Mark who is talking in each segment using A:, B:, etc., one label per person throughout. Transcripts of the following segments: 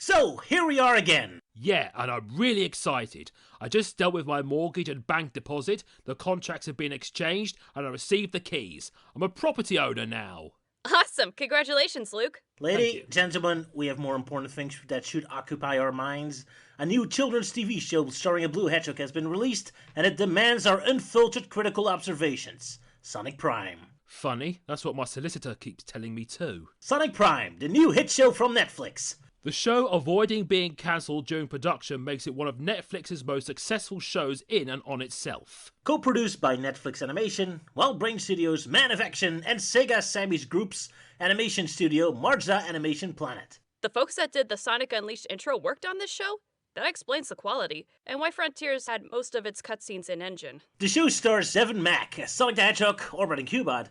A: So, here we are again.
B: Yeah, and I'm really excited. I just dealt with my mortgage and bank deposit, the contracts have been exchanged, and I received the keys. I'm a property owner now.
C: Awesome! Congratulations, Luke.
A: Lady, gentlemen, we have more important things that should occupy our minds. A new children's TV show starring a blue hedgehog has been released, and it demands our unfiltered critical observations. Sonic Prime.
B: Funny, that's what my solicitor keeps telling me too.
A: Sonic Prime, the new hit show from Netflix.
B: The show, avoiding being cancelled during production, makes it one of Netflix's most successful shows in and on itself.
A: Co-produced by Netflix Animation, WildBrain Studios, Man of Action, and Sega Sammy's Group's animation studio, Marza Animation Planet.
C: The folks that did the Sonic Unleashed intro worked on this show? That explains the quality, and why Frontiers had most of its cutscenes in engine.
A: The show stars Evan Mack as Sonic the Hedgehog, Orbit and Cubot,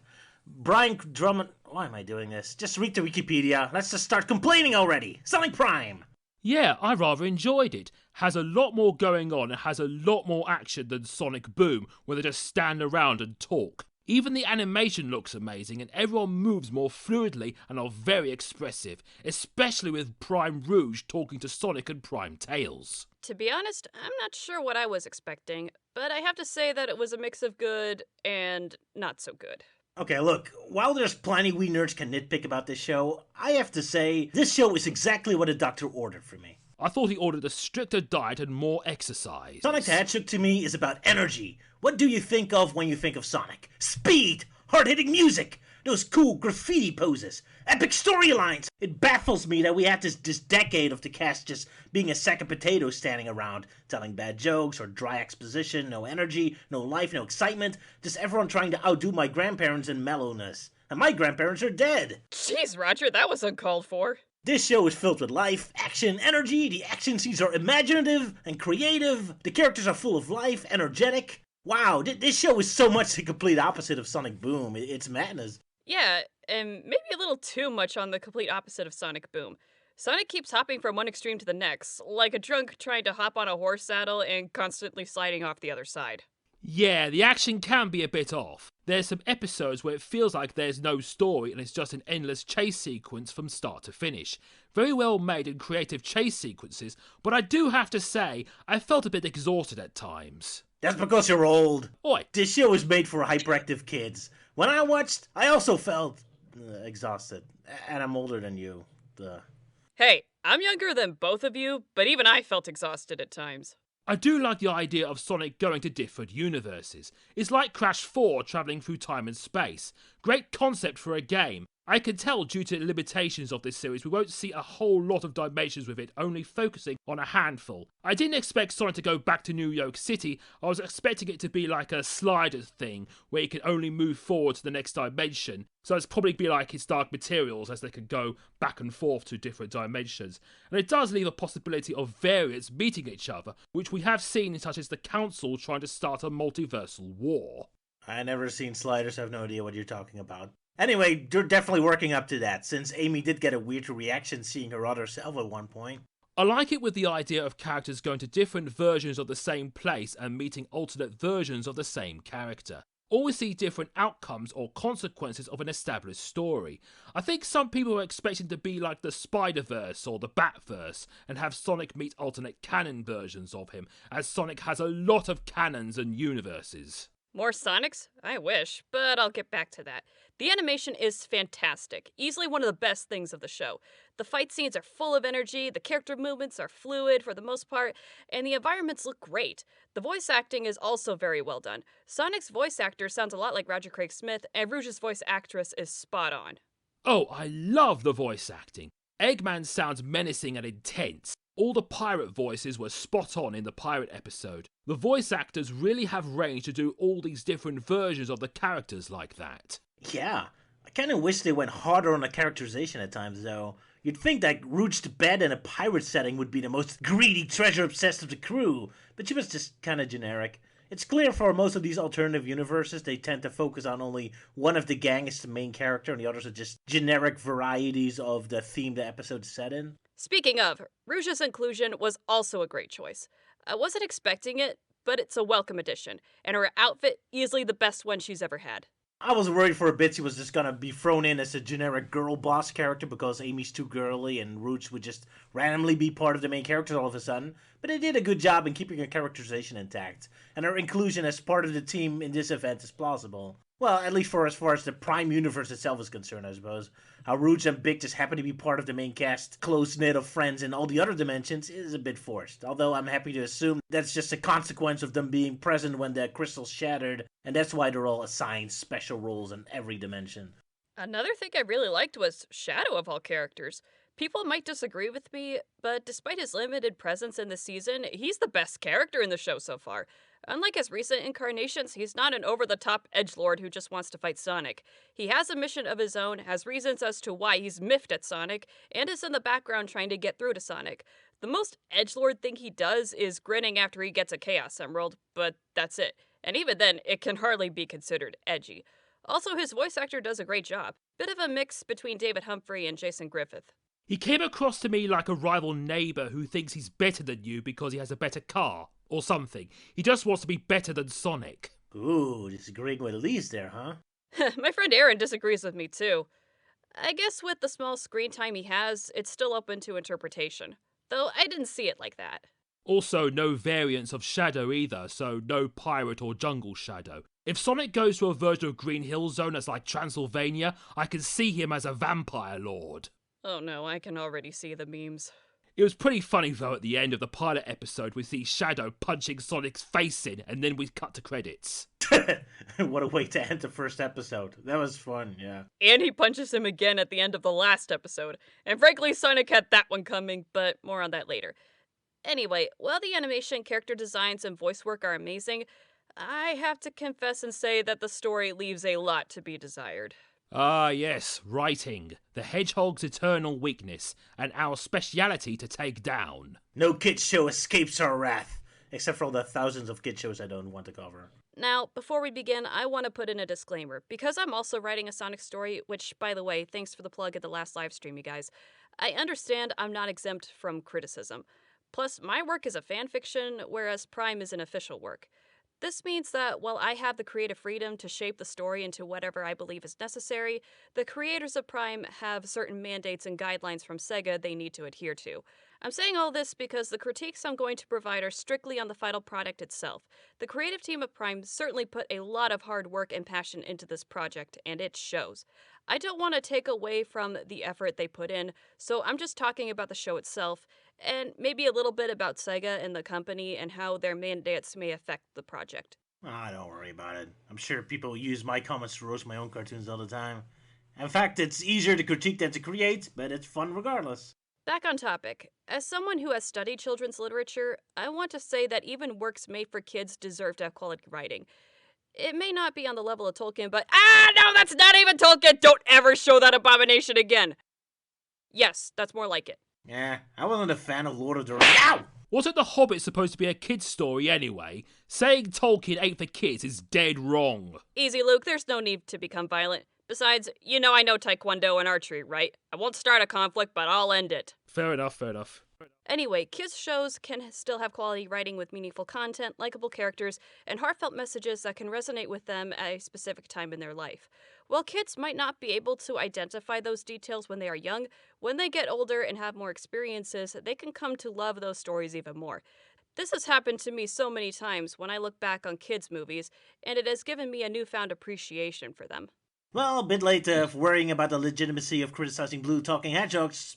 A: Brian Drummond... Why am I doing this? Just read the Wikipedia. Let's just start complaining already. Sonic Prime!
B: Yeah, I rather enjoyed it. Has a lot more going on and has a lot more action than Sonic Boom, where they just stand around and talk. Even the animation looks amazing and everyone moves more fluidly and are very expressive, especially with Prime Rouge talking to Sonic and Prime Tails.
C: To be honest, I'm not sure what I was expecting, but I have to say that it was a mix of good and not so good.
A: Okay, look, while there's plenty we nerds can nitpick about this show, I have to say, this show is exactly what a doctor ordered for me.
B: I thought he ordered a stricter diet and more exercise.
A: Sonic the Hedgehog to me is about energy. What do you think of when you think of Sonic? Speed! Hard-hitting music! Those cool graffiti poses! Epic storylines! It baffles me that we had this decade of the cast just being a sack of potatoes standing around, telling bad jokes or dry exposition, no energy, no life, no excitement, just everyone trying to outdo my grandparents in mellowness. And my grandparents are dead!
C: Jeez, Roger, that was uncalled for.
A: This show is filled with life, action, energy, the action scenes are imaginative and creative, the characters are full of life, energetic. Wow, this show is so much the complete opposite of Sonic Boom. It's madness.
C: Yeah, and maybe a little too much on the complete opposite of Sonic Boom. Sonic keeps hopping from one extreme to the next, like a drunk trying to hop on a horse saddle and constantly sliding off the other side.
B: Yeah, the action can be a bit off. There's some episodes where it feels like there's no story and it's just an endless chase sequence from start to finish. Very well made and creative chase sequences, but I do have to say, I felt a bit exhausted at times.
A: That's because you're old.
B: Oi.
A: This show is made for hyperactive kids. When I watched, I also felt exhausted. And I'm older than you.
C: Hey, I'm younger than both of you, but even I felt exhausted at times.
B: I do like the idea of Sonic going to different universes. It's like Crash 4 travelling through time and space. Great concept for a game. I can tell due to the limitations of this series we won't see a whole lot of dimensions with it, only focusing on a handful. I didn't expect Sonic to go back to New York City. I was expecting it to be like a slider thing, where you can only move forward to the next dimension. So it's probably be like his Dark Materials, as they can go back and forth to different dimensions. And it does leave a possibility of variants meeting each other, which we have seen such as the Council trying to start a multiversal war.
A: I never seen Sliders, I have no idea what you're talking about. Anyway, you're definitely working up to that, since Amy did get a weird reaction seeing her other self at one point.
B: I like it with the idea of characters going to different versions of the same place and meeting alternate versions of the same character. Always see different outcomes or consequences of an established story. I think some people are expecting to be like the Spider-Verse or the Bat-Verse and have Sonic meet alternate canon versions of him, as Sonic has a lot of canons and universes.
C: More Sonics? I wish, but I'll get back to that. The animation is fantastic, easily one of the best things of the show. The fight scenes are full of energy, the character movements are fluid for the most part, and the environments look great. The voice acting is also very well done. Sonic's voice actor sounds a lot like Roger Craig Smith, and Rouge's voice actress is spot on.
B: Oh, I love the voice acting. Eggman sounds menacing and intense. All the pirate voices were spot on in the pirate episode. The voice actors really have range to do all these different versions of the characters like that.
A: Yeah, I kinda wish they went harder on the characterization at times though. You'd think that Rouge the Bed in a pirate setting would be the most greedy, treasure-obsessed of the crew, but she was just kinda generic. It's clear for most of these alternative universes, they tend to focus on only one of the gang as the main character, and the others are just generic varieties of the theme the episode's set in.
C: Speaking of, Rouge's inclusion was also a great choice. I wasn't expecting it, but it's a welcome addition, and her outfit easily the best one she's ever had.
A: I was worried for a bit he was just gonna be thrown in as a generic girl boss character because Amy's too girly and Rouge would just randomly be part of the main characters all of a sudden. But they did a good job in keeping her characterization intact, and her inclusion as part of the team in this event is plausible. Well, at least for as far as the Prime universe itself is concerned, I suppose. How Rouge and Big just happen to be part of the main cast, close-knit of friends in all the other dimensions, is a bit forced. Although I'm happy to assume that's just a consequence of them being present when the crystal's shattered, and that's why they're all assigned special roles in every dimension.
C: Another thing I really liked was Shadow of all characters. People might disagree with me, but despite his limited presence in the season, he's the best character in the show so far. Unlike his recent incarnations, he's not an over-the-top edgelord who just wants to fight Sonic. He has a mission of his own, has reasons as to why he's miffed at Sonic, and is in the background trying to get through to Sonic. The most edgelord thing he does is grinning after he gets a Chaos Emerald, but that's it. And even then, it can hardly be considered edgy. Also, his voice actor does a great job. Bit of a mix between David Humphrey and Jason Griffith.
B: He came across to me like a rival neighbour who thinks he's better than you because he has a better car, or something. He just wants to be better than Sonic.
A: Ooh, disagreeing with Elise there, huh?
C: My friend Aaron disagrees with me too. I guess with the small screen time he has, it's still open to interpretation. Though I didn't see it like that.
B: Also, no variants of Shadow either, so no pirate or jungle Shadow. If Sonic goes to a version of Green Hill Zone that's like Transylvania, I can see him as a vampire lord.
C: Oh no, I can already see the memes.
B: It was pretty funny though at the end of the pilot episode we see Shadow punching Sonic's face in and then we cut to credits.
A: What a way to end the first episode. That was fun, yeah.
C: And he punches him again at the end of the last episode. And frankly, Sonic had that one coming, but more on that later. Anyway, while the animation, character designs, and voice work are amazing, I have to confess and say that the story leaves a lot to be desired.
B: Ah yes, writing. The hedgehog's eternal weakness, and our speciality to take down.
A: No kid show escapes our wrath, except for all the thousands of kid shows I don't want to cover.
C: Now, before we begin, I want to put in a disclaimer. Because I'm also writing a Sonic story, which, by the way, thanks for the plug at the last live stream, you guys, I understand I'm not exempt from criticism. Plus, my work is a fanfiction, whereas Prime is an official work. This means that while I have the creative freedom to shape the story into whatever I believe is necessary, the creators of Prime have certain mandates and guidelines from Sega they need to adhere to. I'm saying all this because the critiques I'm going to provide are strictly on the final product itself. The creative team of Prime certainly put a lot of hard work and passion into this project, and it shows. I don't want to take away from the effort they put in, so I'm just talking about the show itself, and maybe a little bit about Sega and the company and how their mandates may affect the project.
A: Don't worry about it. I'm sure people use my comments to roast my own cartoons all the time. In fact, it's easier to critique than to create, but it's fun regardless.
C: Back on topic. As someone who has studied children's literature, I want to say that even works made for kids deserve to have quality writing. It may not be on the level of Tolkien, but no, that's not even Tolkien! Don't ever show that abomination again! Yes, that's more like it.
A: Yeah, I wasn't a fan of Lord of the Rings. Ow!
B: Wasn't The Hobbit supposed to be a kid's story anyway? Saying Tolkien ain't for kids is dead wrong.
C: Easy, Luke, there's no need to become violent. Besides, you know I know Taekwondo and archery, right? I won't start a conflict, but I'll end it.
B: Fair enough, fair enough.
C: Anyway, kids' shows can still have quality writing with meaningful content, likable characters, and heartfelt messages that can resonate with them at a specific time in their life. While kids might not be able to identify those details when they are young, when they get older and have more experiences, they can come to love those stories even more. This has happened to me so many times when I look back on kids' movies, and it has given me a newfound appreciation for them.
A: Well, a bit late worrying about the legitimacy of criticizing blue talking hedgehogs.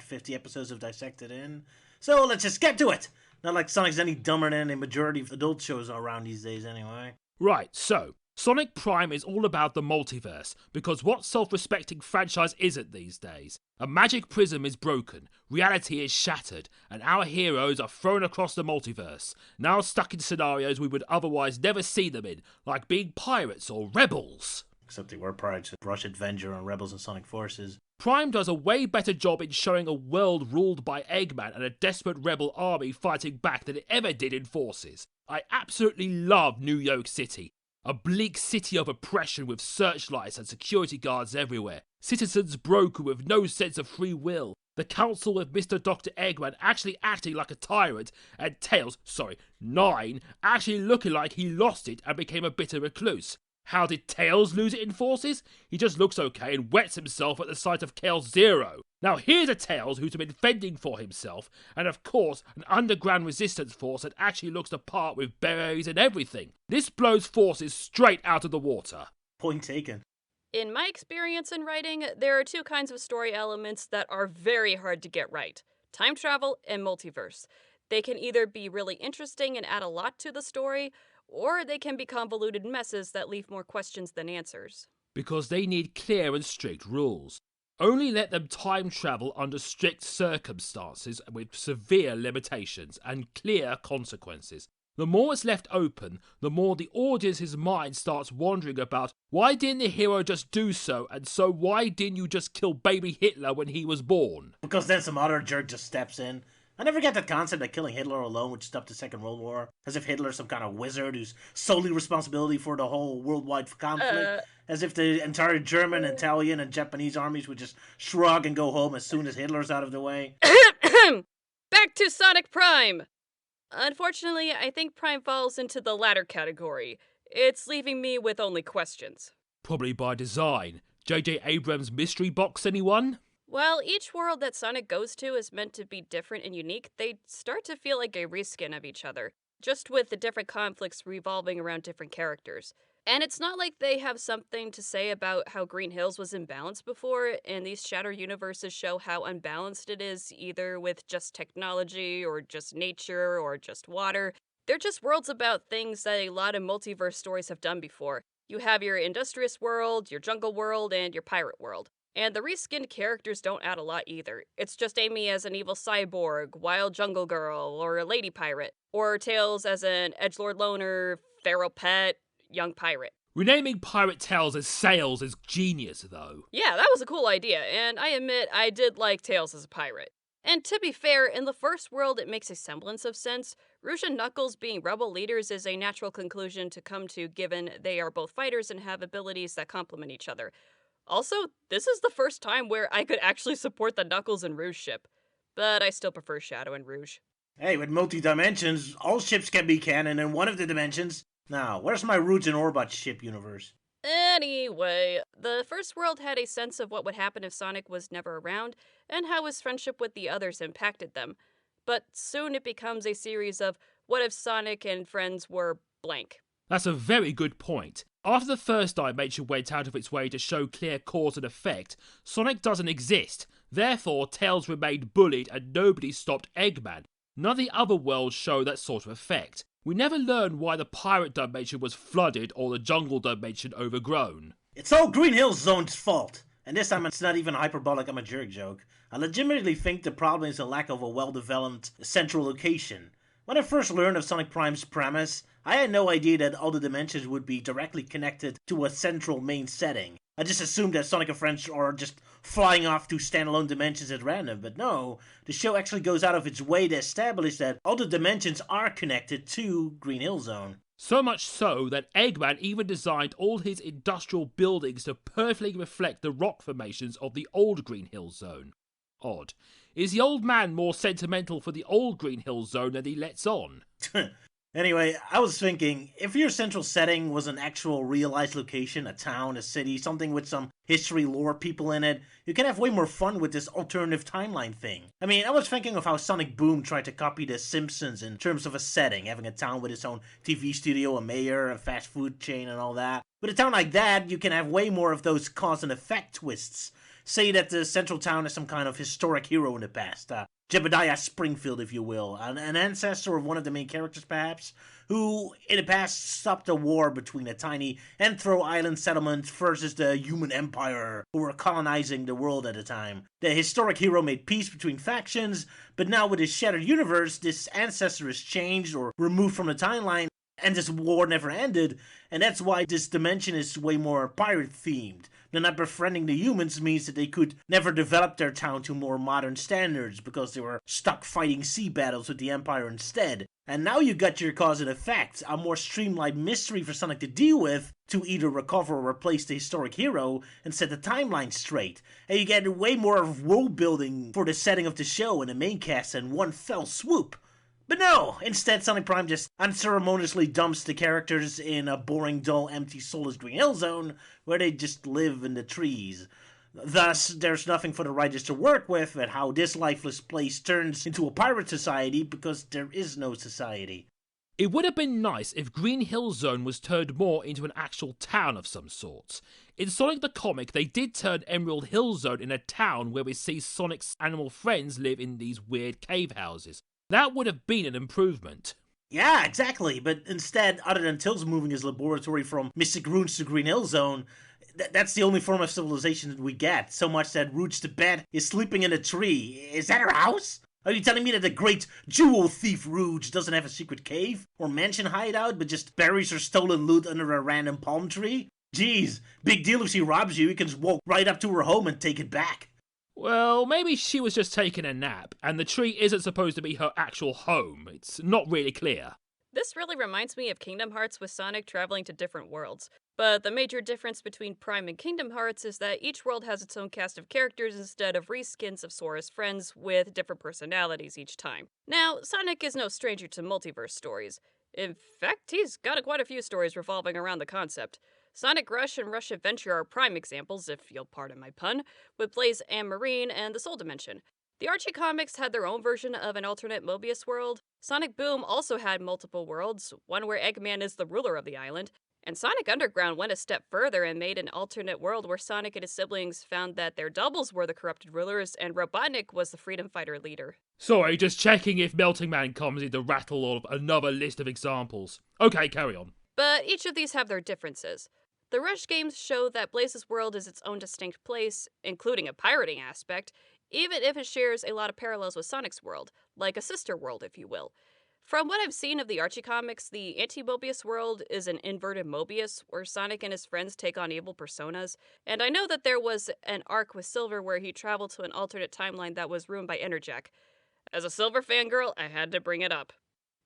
A: 50 episodes of Dissected in? So let's just get to it! Not like Sonic's any dumber than a majority of adult shows around these days anyway.
B: Right, so, Sonic Prime is all about the multiverse, because what self-respecting franchise isn't these days? A magic prism is broken, reality is shattered, and our heroes are thrown across the multiverse, now stuck in scenarios we would otherwise never see them in, like being pirates or rebels.
A: Except they were pirates, Rush Avenger and Rebels and Sonic Forces.
B: Prime does a way better job in showing a world ruled by Eggman and a desperate rebel army fighting back than it ever did in Forces. I absolutely love New York City. A bleak city of oppression with searchlights and security guards everywhere. Citizens broken with no sense of free will. The council with Mr. Dr. Eggman actually acting like a tyrant, and Tails, 9, actually looking like he lost it and became a bitter recluse. How did Tails lose it in Forces? He just looks okay and wets himself at the sight of Chaos Zero. Now here's a Tails who's been fending for himself, and of course an underground resistance force that actually looks the part with berets and everything. This blows Forces straight out of the water.
A: Point taken.
C: In my experience in writing, there are two kinds of story elements that are very hard to get right: time travel and multiverse. They can either be really interesting and add a lot to the story, or they can be convoluted messes that leave more questions than answers.
B: Because they need clear and strict rules. Only let them time travel under strict circumstances with severe limitations and clear consequences. The more it's left open, the more the audience's mind starts wondering about why didn't the hero just do so, and so why didn't you just kill baby Hitler when he was born?
A: Because then some other jerk just steps in. I never get that concept that killing Hitler alone would stop the Second World War, as if Hitler's some kind of wizard who's solely responsibility for the whole worldwide conflict, as if the entire German, Italian, and Japanese armies would just shrug and go home as soon as Hitler's out of the way.
C: Back to Sonic Prime! Unfortunately, I think Prime falls into the latter category. It's leaving me with only questions.
B: Probably by design. J.J. Abrams' mystery box, anyone?
C: While each world that Sonic goes to is meant to be different and unique, they start to feel like a reskin of each other, just with the different conflicts revolving around different characters. And it's not like they have something to say about how Green Hills was imbalanced before, and these Shattered universes show how unbalanced it is, either with just technology, or just nature, or just water. They're just worlds about things that a lot of multiverse stories have done before. You have your industrious world, your jungle world, and your pirate world. And the reskinned characters don't add a lot either. It's just Amy as an evil cyborg, wild jungle girl, or a lady pirate. Or Tails as an edgelord loner, feral pet, young pirate.
B: Renaming Pirate Tails as Sails is genius, though.
C: Yeah, that was a cool idea, and I admit I did like Tails as a pirate. And to be fair, in the first world it makes a semblance of sense. Rouge and Knuckles being rebel leaders is a natural conclusion to come to given they are both fighters and have abilities that complement each other. Also, this is the first time where I could actually support the Knuckles and Rouge ship. But I still prefer Shadow and Rouge.
A: Hey, with multi-dimensions, all ships can be canon in one of the dimensions. Now, where's my Rouge and Orbot ship universe?
C: Anyway, the first world had a sense of what would happen if Sonic was never around, and how his friendship with the others impacted them. But soon it becomes a series of what if Sonic and friends were blank.
B: That's a very good point. After the first dimension went out of its way to show clear cause and effect, Sonic doesn't exist. Therefore, Tails remained bullied and nobody stopped Eggman. None of the other worlds show that sort of effect. We never learn why the pirate dimension was flooded or the jungle dimension overgrown.
A: It's all Green Hills Zone's fault. And this time it's not even hyperbolic, I'm a jerk joke. I legitimately think the problem is a lack of a well-developed central location. When I first learned of Sonic Prime's premise, I had no idea that all the dimensions would be directly connected to a central main setting. I just assumed that Sonic and friends are just flying off to standalone dimensions at random, but no, the show actually goes out of its way to establish that all the dimensions are connected to Green Hill Zone.
B: So much so that Eggman even designed all his industrial buildings to perfectly reflect the rock formations of the old Green Hill Zone. Odd. Is the old man more sentimental for the old Green Hill Zone than he lets on?
A: Anyway, I was thinking, if your central setting was an actual realized location, a town, a city, something with some history, lore, people in it, you can have way more fun with this alternative timeline thing. I mean, I was thinking of how Sonic Boom tried to copy The Simpsons in terms of a setting, having a town with its own TV studio, a mayor, a fast food chain, and all that. With a town like that, you can have way more of those cause and effect twists. Say that the central town is some kind of historic hero in the past, Jebediah Springfield, if you will, an ancestor of one of the main characters, perhaps, who in the past stopped a war between a tiny Anthro Island settlement versus the human empire who were colonizing the world at the time. The historic hero made peace between factions, but now with his shattered universe, this ancestor is changed or removed from the timeline, and this war never ended, and that's why this dimension is way more pirate-themed. They're not befriending the humans means that they could never develop their town to more modern standards because they were stuck fighting sea battles with the Empire instead. And now you got your cause and effect, a more streamlined mystery for Sonic to deal with to either recover or replace the historic hero and set the timeline straight. And you get way more of world building for the setting of the show and the main cast in one fell swoop. But no, instead Sonic Prime just unceremoniously dumps the characters in a boring, dull, empty, soulless Green Hill Zone where they just live in the trees. Thus, there's nothing for the writers to work with at how this lifeless place turns into a pirate society because there is no society.
B: It would have been nice if Green Hill Zone was turned more into an actual town of some sort. In Sonic the Comic, they did turn Emerald Hill Zone in a town where we see Sonic's animal friends live in these weird cave houses. That would have been an improvement.
A: Yeah, exactly, but instead, other than Tails moving his laboratory from Mystic Ruins to Green Hill Zone, that's the only form of civilization that we get, so much that Rouge the Bat is sleeping in a tree. Is that her house? Are you telling me that the great jewel thief Rouge doesn't have a secret cave or mansion hideout, but just buries her stolen loot under a random palm tree? Jeez, big deal if she robs you, you can just walk right up to her home and take it back.
B: Well, maybe she was just taking a nap, and the tree isn't supposed to be her actual home. It's not really clear.
C: This really reminds me of Kingdom Hearts with Sonic traveling to different worlds. But the major difference between Prime and Kingdom Hearts is that each world has its own cast of characters instead of reskins of Sora's friends with different personalities each time. Now, Sonic is no stranger to multiverse stories. In fact, he's got quite a few stories revolving around the concept. Sonic Rush and Rush Adventure are prime examples, if you'll pardon my pun, with Blaze and Marine and the Soul Dimension. The Archie comics had their own version of an alternate Mobius world. Sonic Boom also had multiple worlds, one where Eggman is the ruler of the island, and Sonic Underground went a step further and made an alternate world where Sonic and his siblings found that their doubles were the corrupted rulers and Robotnik was the freedom fighter leader.
B: Sorry, just checking if Melting Man comes in to rattle off another list of examples. Okay, carry on.
C: But each of these have their differences. The Rush games show that Blaze's world is its own distinct place, including a pirating aspect, even if it shares a lot of parallels with Sonic's world, like a sister world, if you will. From what I've seen of the Archie comics, the anti-Mobius world is an inverted Mobius, where Sonic and his friends take on evil personas, and I know that there was an arc with Silver where he traveled to an alternate timeline that was ruined by Enerjack. As a Silver fangirl, I had to bring it up.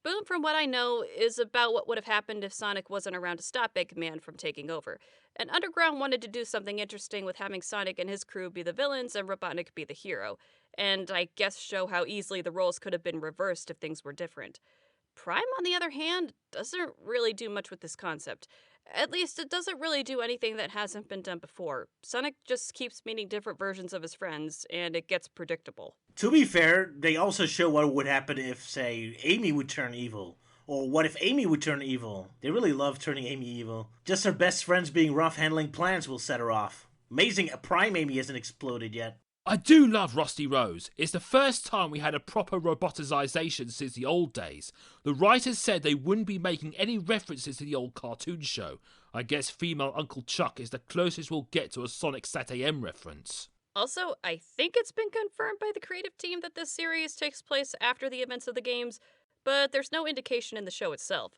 C: Boom, from what I know, is about what would have happened if Sonic wasn't around to stop Eggman from taking over. And Underground wanted to do something interesting with having Sonic and his crew be the villains and Robotnik be the hero, and I guess show how easily the roles could have been reversed if things were different. Prime, on the other hand, doesn't really do much with this concept. At least, it doesn't really do anything that hasn't been done before. Sonic just keeps meeting different versions of his friends, and it gets predictable.
A: To be fair, they also show what would happen if, say, Amy would turn evil. Or what if Amy would turn evil? They really love turning Amy evil. Just her best friends being rough handling plants will set her off. Amazing, Prime Amy hasn't exploded yet.
B: I do love Rusty Rose. It's the first time we had a proper roboticization since the old days. The writers said they wouldn't be making any references to the old cartoon show. I guess female Uncle Chuck is the closest we'll get to a Sonic Sat-AM reference.
C: Also, I think it's been confirmed by the creative team that this series takes place after the events of the games, but there's no indication in the show itself.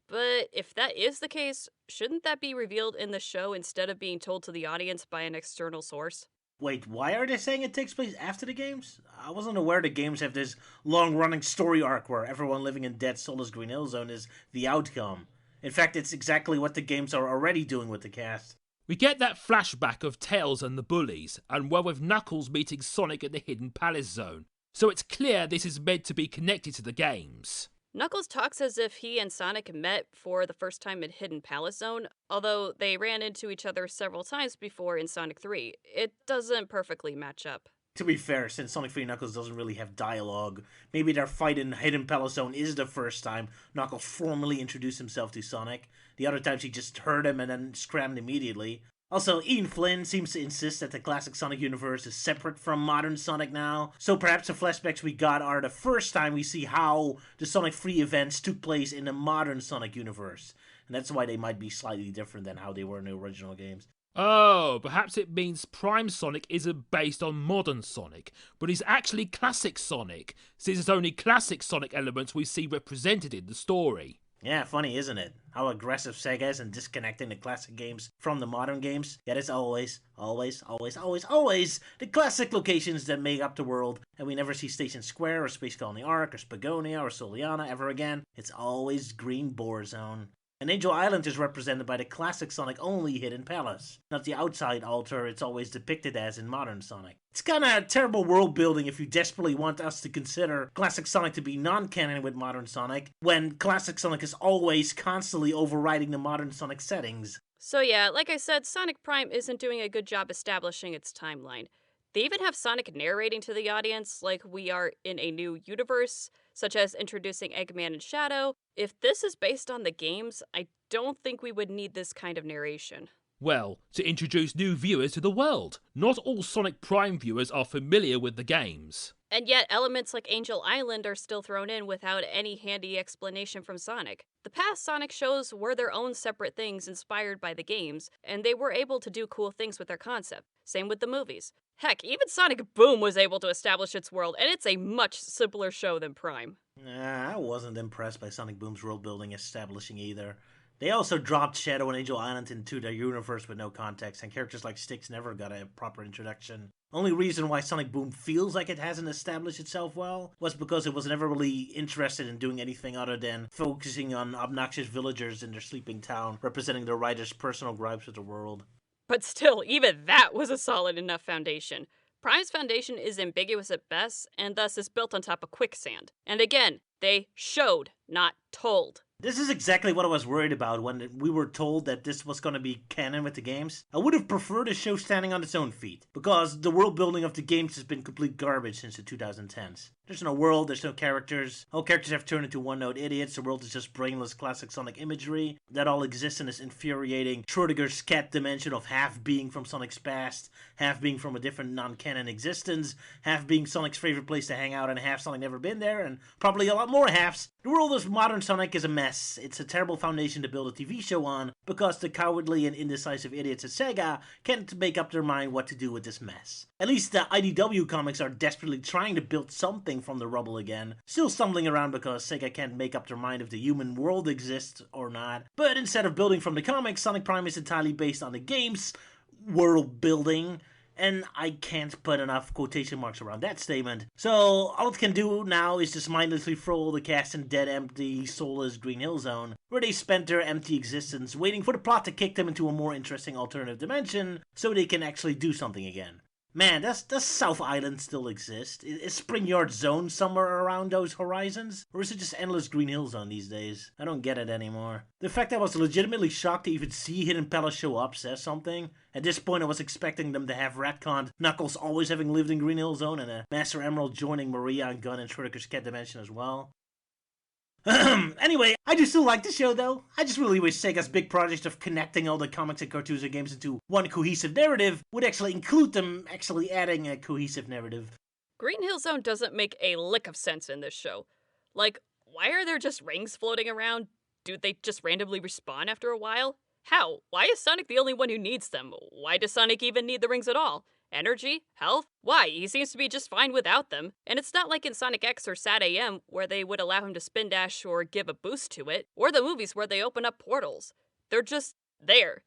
C: But if that is the case, shouldn't that be revealed in the show instead of being told to the audience by an external source?
A: Wait, why are they saying it takes place after the games? I wasn't aware the games have this long-running story arc where everyone living in Dead Soulless Green Hill Zone is the outcome. In fact, it's exactly what the games are already doing with the cast.
B: We get that flashback of Tails and the bullies, and well with Knuckles meeting Sonic in the Hidden Palace Zone, so it's clear this is meant to be connected to the games.
C: Knuckles talks as if he and Sonic met for the first time in Hidden Palace Zone, although they ran into each other several times before in Sonic 3. It doesn't perfectly match up.
A: To be fair, since Sonic 3 Knuckles doesn't really have dialogue, maybe their fight in Hidden Palace Zone is the first time Knuckles formally introduced himself to Sonic. The other times he just heard him and then scrammed immediately. Also, Ian Flynn seems to insist that the classic Sonic universe is separate from modern Sonic now, so perhaps the flashbacks we got are the first time we see how the Sonic 3 events took place in the modern Sonic universe, and that's why they might be slightly different than how they were in the original games.
B: Oh, perhaps it means Prime Sonic isn't based on modern Sonic, but is actually classic Sonic, since it's only classic Sonic elements we see represented in the story.
A: Yeah, funny, isn't it? How aggressive Sega is in disconnecting the classic games from the modern games. Yet it's always the classic locations that make up the world, and we never see Station Square or Space Colony Arc or Spagonia or Soliana ever again. It's always Green Boar Zone. And Angel Island is represented by the classic Sonic-only hidden palace, not the outside altar it's always depicted as in modern Sonic. It's kinda terrible world building if you desperately want us to consider classic Sonic to be non-canon with modern Sonic, when classic Sonic is always constantly overriding the modern Sonic settings.
C: So yeah, like I said, Sonic Prime isn't doing a good job establishing its timeline. They even have Sonic narrating to the audience like we are in a new universe, such as introducing Eggman and Shadow. If this is based on the games, I don't think we would need this kind of narration.
B: Well, to introduce new viewers to the world. Not all Sonic Prime viewers are familiar with the games.
C: And yet, elements like Angel Island are still thrown in without any handy explanation from Sonic. The past Sonic shows were their own separate things inspired by the games, and they were able to do cool things with their concept. Same with the movies. Heck, even Sonic Boom was able to establish its world, and it's a much simpler show than Prime.
A: I wasn't impressed by Sonic Boom's world building establishing either. They also dropped Shadow and Angel Island into their universe with no context, and characters like Styx never got a proper introduction. Only reason why Sonic Boom feels like it hasn't established itself well was because it was never really interested in doing anything other than focusing on obnoxious villagers in their sleeping town, representing the writer's personal gripes with the world.
C: But still, even that was a solid enough foundation. Prime's foundation is ambiguous at best, and thus is built on top of quicksand. And again, they showed, not told.
A: This is exactly what I was worried about when we were told that this was going to be canon with the games. I would have preferred a show standing on its own feet, because the world building of the games has been complete garbage since the 2010s. There's no world, there's no characters. All characters have turned into one-note idiots. The world is just brainless classic Sonic imagery that all exists in this infuriating Schrödinger's cat dimension of half being from Sonic's past, half being from a different non-canon existence, half being Sonic's favorite place to hang out, and half Sonic never been there, and probably a lot more halves. The world of modern Sonic is a mess. It's a terrible foundation to build a TV show on, because the cowardly and indecisive idiots at Sega can't make up their mind what to do with this mess. At least the IDW comics are desperately trying to build something from the rubble again, still stumbling around because Sega can't make up their mind if the human world exists or not. But instead of building from the comics, Sonic Prime is entirely based on the game's world building, and I can't put enough quotation marks around that statement. So all it can do now is just mindlessly throw all the cast in dead, empty, soulless Green Hill Zone, where they spent their empty existence waiting for the plot to kick them into a more interesting alternative dimension so they can actually do something again. Man, does South Island still exist? Is Spring Yard Zone somewhere around those horizons? Or is it just endless Green Hill Zone these days? I don't get it anymore. The fact that I was legitimately shocked to even see Hidden Palace show up says something. At this point I was expecting them to have retconned Knuckles always having lived in Green Hill Zone and Master Emerald joining Maria and Gun in Schrödinger's cat dimension as well. Anyway, I do still like the show though. I just really wish Sega's big project of connecting all the comics and cartoons and games into one cohesive narrative would actually include them actually adding a cohesive narrative.
C: Green Hill Zone doesn't make a lick of sense in this show. Like, why are there just rings floating around? Do they just randomly respawn after a while? How? Why is Sonic the only one who needs them? Why does Sonic even need the rings at all? Energy? Health? Why? He seems to be just fine without them. And it's not like in Sonic X or Sat AM where they would allow him to spin dash or give a boost to it, or the movies where they open up portals. They're just there.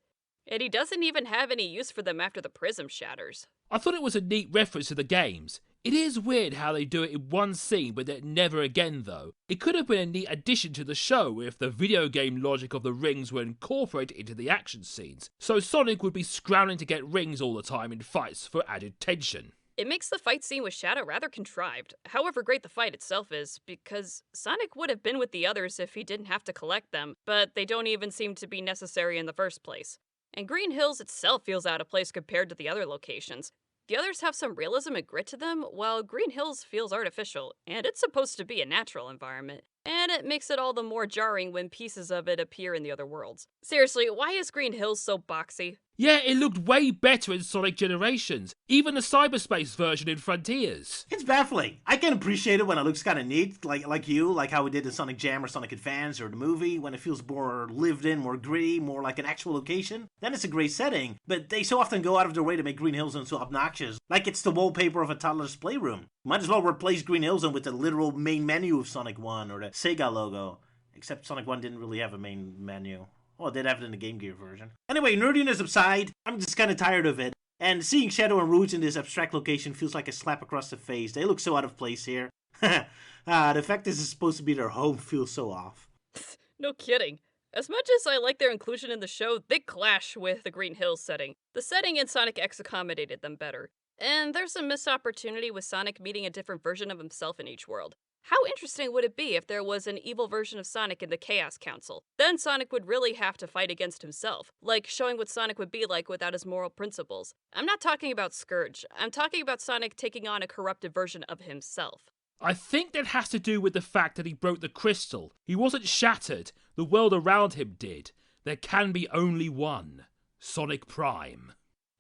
C: And he doesn't even have any use for them after the prism shatters.
B: I thought it was a neat reference to the games. It is weird how they do it in one scene but then never again though. It could have been a neat addition to the show if the video game logic of the rings were incorporated into the action scenes, so Sonic would be scrambling to get rings all the time in fights for added tension.
C: It makes the fight scene with Shadow rather contrived, however great the fight itself is, because Sonic would have been with the others if he didn't have to collect them, but they don't even seem to be necessary in the first place. And Green Hills itself feels out of place compared to the other locations. The others have some realism and grit to them, while Green Hills feels artificial, and it's supposed to be a natural environment. And it makes it all the more jarring when pieces of it appear in the other worlds. Seriously, why is Green Hills so boxy?
B: Yeah, it looked way better in Sonic Generations, even the cyberspace version in Frontiers.
A: It's baffling. I can appreciate it when it looks kind of neat, like how we did in Sonic Jam or Sonic Advance or the movie, when it feels more lived in, more gritty, more like an actual location. Then it's a great setting, but they so often go out of their way to make Green Hill Zone so obnoxious, like it's the wallpaper of a toddler's playroom. Might as well replace Green Hill Zone with the literal main menu of Sonic 1 or the Sega logo. Except Sonic 1 didn't really have a main menu. Well, it did have it in the Game Gear version. Anyway, nerdiness aside, I'm just kind of tired of it. And seeing Shadow and Rouge in this abstract location feels like a slap across the face. They look so out of place here. The fact this is supposed to be their home feels so off.
C: No kidding. As much as I like their inclusion in the show, they clash with the Green Hills setting. The setting in Sonic X accommodated them better. And there's a missed opportunity with Sonic meeting a different version of himself in each world. How interesting would it be if there was an evil version of Sonic in the Chaos Council? Then Sonic would really have to fight against himself, like showing what Sonic would be like without his moral principles. I'm not talking about Scourge, I'm talking about Sonic taking on a corrupted version of himself.
B: I think that has to do with the fact that he broke the crystal. He wasn't shattered, the world around him did. There can be only one. Sonic Prime.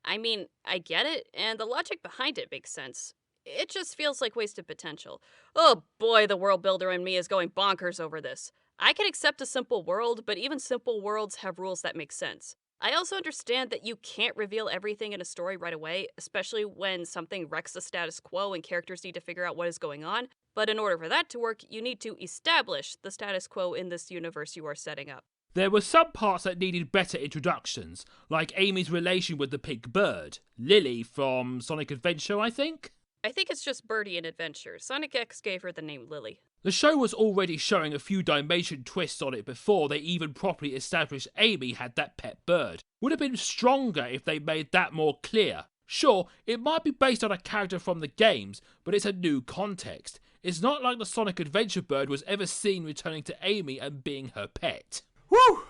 C: I mean, I get it, and the logic behind it makes sense. It just feels like wasted potential. Oh boy, the world builder in me is going bonkers over this. I can accept a simple world, but even simple worlds have rules that make sense. I also understand that you can't reveal everything in a story right away, especially when something wrecks the status quo and characters need to figure out what is going on. But in order for that to work, you need to establish the status quo in this universe you are setting up.
B: There were some parts that needed better introductions, like Amy's relation with the pink bird, Lily from Sonic Adventure, I think?
C: I think it's just Birdie in Adventure. Sonic X gave her the name Lily.
B: The show was already showing a few dimension twists on it before they even properly established Amy had that pet bird. Would have been stronger if they made that more clear. Sure, it might be based on a character from the games, but it's a new context. It's not like the Sonic Adventure bird was ever seen returning to Amy and being her pet.
A: Whew!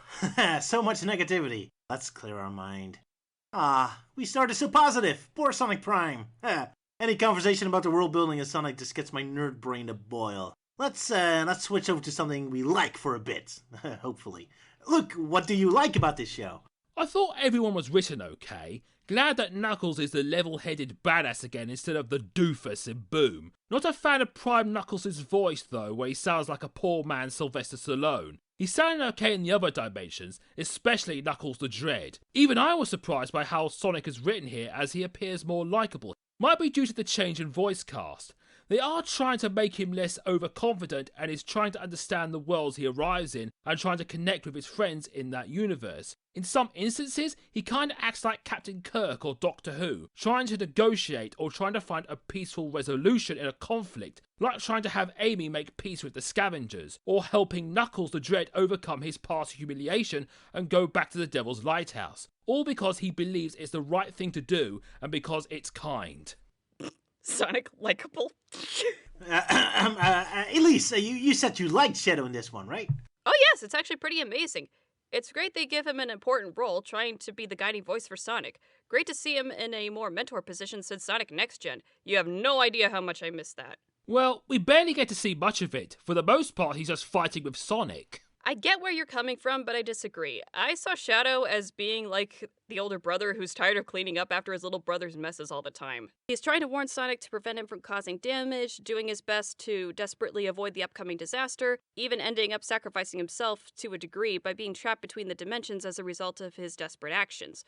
A: So much negativity. Let's clear our mind. We started so positive. Poor Sonic Prime. Any conversation about the world building of Sonic just gets my nerd brain to boil. Let's switch over to something we like for a bit. Hopefully. Look, what do you like about this show?
B: I thought everyone was written okay. Glad that Knuckles is the level-headed badass again instead of the doofus in Boom. Not a fan of Prime Knuckles' voice though, where he sounds like a poor man Sylvester Stallone. He sounded okay in the other dimensions, especially Knuckles the Dread. Even I was surprised by how Sonic is written here as he appears more likeable. Might be due to the change in voice cast. They are trying to make him less overconfident and is trying to understand the worlds he arrives in and trying to connect with his friends in that universe. In some instances, he kinda acts like Captain Kirk or Doctor Who, trying to negotiate or trying to find a peaceful resolution in a conflict, like trying to have Amy make peace with the scavengers, or helping Knuckles the Dread overcome his past humiliation and go back to the Devil's Lighthouse. All because he believes it's the right thing to do and because it's kind.
C: Sonic likable?
A: Elise, you said you liked Shadow in this one, right?
C: Oh yes, it's actually pretty amazing. It's great they give him an important role, trying to be the guiding voice for Sonic. Great to see him in a more mentor position since Sonic Next Gen. You have no idea how much I miss that.
B: Well, we barely get to see much of it. For the most part, he's just fighting with Sonic.
C: I get where you're coming from, but I disagree. I saw Shadow as being like the older brother who's tired of cleaning up after his little brother's messes all the time. He's trying to warn Sonic to prevent him from causing damage, doing his best to desperately avoid the upcoming disaster, even ending up sacrificing himself to a degree by being trapped between the dimensions as a result of his desperate actions.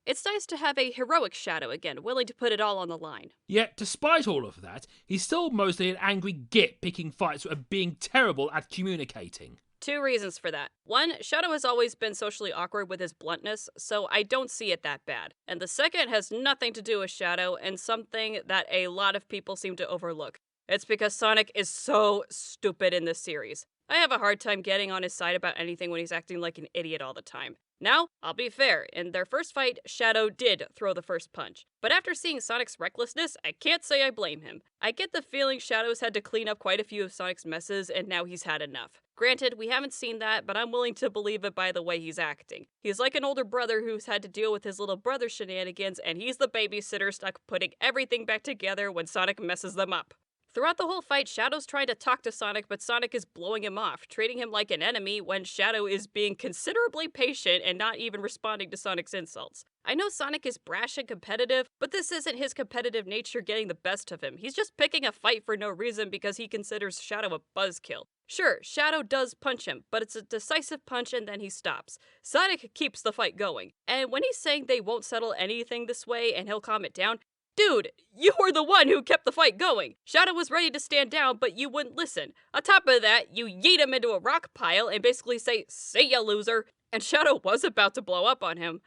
C: It's nice to have a heroic Shadow again, willing to put it all on the line.
B: Yet, despite all of that, he's still mostly an angry git picking fights and being terrible at communicating.
C: Two reasons for that. One, Shadow has always been socially awkward with his bluntness, so I don't see it that bad. And the second has nothing to do with Shadow and something that a lot of people seem to overlook. It's because Sonic is so stupid in this series. I have a hard time getting on his side about anything when he's acting like an idiot all the time. Now, I'll be fair, in their first fight, Shadow did throw the first punch. But after seeing Sonic's recklessness, I can't say I blame him. I get the feeling Shadow's had to clean up quite a few of Sonic's messes, and now he's had enough. Granted, we haven't seen that, but I'm willing to believe it by the way he's acting. He's like an older brother who's had to deal with his little brother's shenanigans, and he's the babysitter stuck putting everything back together when Sonic messes them up. Throughout the whole fight, Shadow's trying to talk to Sonic, but Sonic is blowing him off, treating him like an enemy when Shadow is being considerably patient and not even responding to Sonic's insults. I know Sonic is brash and competitive, but this isn't his competitive nature getting the best of him. He's just picking a fight for no reason because he considers Shadow a buzzkill. Sure, Shadow does punch him, but it's a decisive punch and then he stops. Sonic keeps the fight going. And when he's saying they won't settle anything this way and he'll calm it down, dude, you were the one who kept the fight going. Shadow was ready to stand down, but you wouldn't listen. On top of that, you yeet him into a rock pile and basically say, "See ya, loser." And Shadow was about to blow up on him.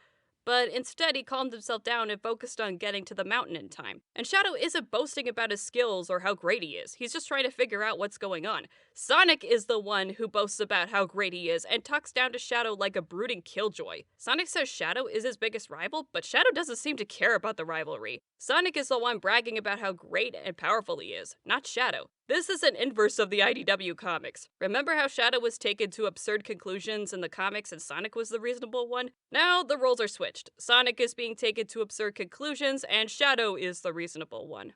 C: but instead he calmed himself down and focused on getting to the mountain in time. And Shadow isn't boasting about his skills or how great he is, he's just trying to figure out what's going on. Sonic is the one who boasts about how great he is and talks down to Shadow like a brooding killjoy. Sonic says Shadow is his biggest rival, but Shadow doesn't seem to care about the rivalry. Sonic is the one bragging about how great and powerful he is, not Shadow. This is an inverse of the IDW comics. Remember how Shadow was taken to absurd conclusions in the comics and Sonic was the reasonable one? Now the roles are switched. Sonic is being taken to absurd conclusions and Shadow is the reasonable one.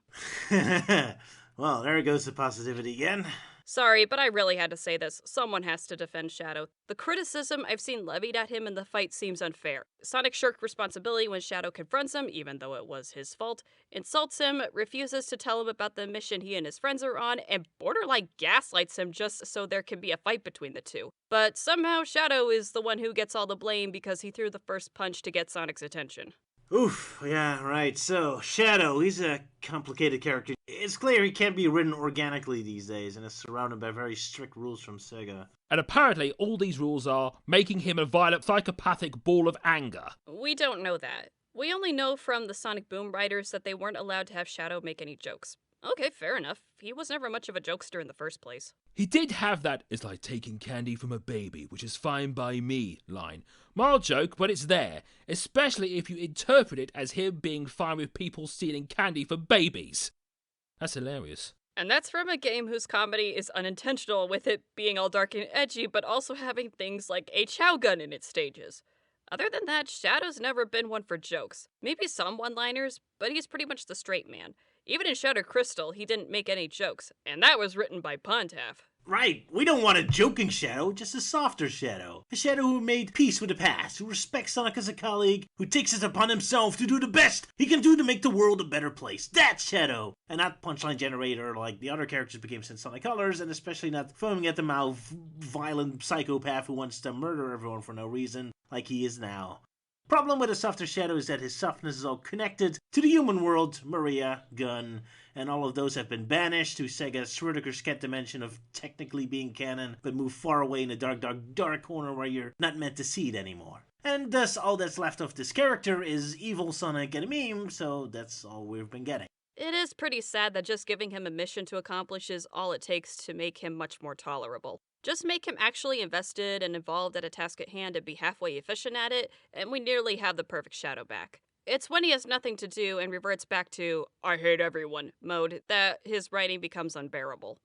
A: Well, there goes the positivity again.
C: Sorry, but I really had to say this. Someone has to defend Shadow. The criticism I've seen levied at him in the fight seems unfair. Sonic shirked responsibility when Shadow confronts him, even though it was his fault, insults him, refuses to tell him about the mission he and his friends are on, and borderline gaslights him just so there can be a fight between the two. But somehow Shadow is the one who gets all the blame because he threw the first punch to get Sonic's attention.
A: Oof, yeah, right. So, Shadow, he's a complicated character. It's clear he can't be written organically these days, and is surrounded by very strict rules from Sega.
B: And apparently all these rules are making him a violent psychopathic ball of anger.
C: We don't know that. We only know from the Sonic Boom writers that they weren't allowed to have Shadow make any jokes. Okay, fair enough. He was never much of a jokester in the first place.
B: He did have that "it's like taking candy from a baby, which is fine by me" line. Mild joke, but it's there, especially if you interpret it as him being fine with people stealing candy for babies. That's hilarious.
C: And that's from a game whose comedy is unintentional, with it being all dark and edgy, but also having things like a chow gun in its stages. Other than that, Shadow's never been one for jokes. Maybe some one-liners, but he's pretty much the straight man. Even in Shadow Crystal, he didn't make any jokes, and that was written by Pontaff.
A: Right, we don't want a joking Shadow, just a softer Shadow. A Shadow who made peace with the past, who respects Sonic as a colleague, who takes it upon himself to do the best he can do to make the world a better place. That's Shadow! And not punchline generator like the other characters became since Sonic Colors, and especially not foaming at the mouth, violent psychopath who wants to murder everyone for no reason, like he is now. Problem with a softer Shadow is that his softness is all connected to the human world. Maria, Gunn, and all of those have been banished to Sega's Schrödinger's cat dimension of technically being canon, but moved far away in a dark corner where you're not meant to see it anymore. And thus, all that's left of this character is evil Sonic and a meme, so that's all we've been getting.
C: It is pretty sad that just giving him a mission to accomplish is all it takes to make him much more tolerable. Just make him actually invested and involved at a task at hand and be halfway efficient at it, and we nearly have the perfect Shadow back. It's when he has nothing to do and reverts back to "I hate everyone" mode that his writing becomes unbearable.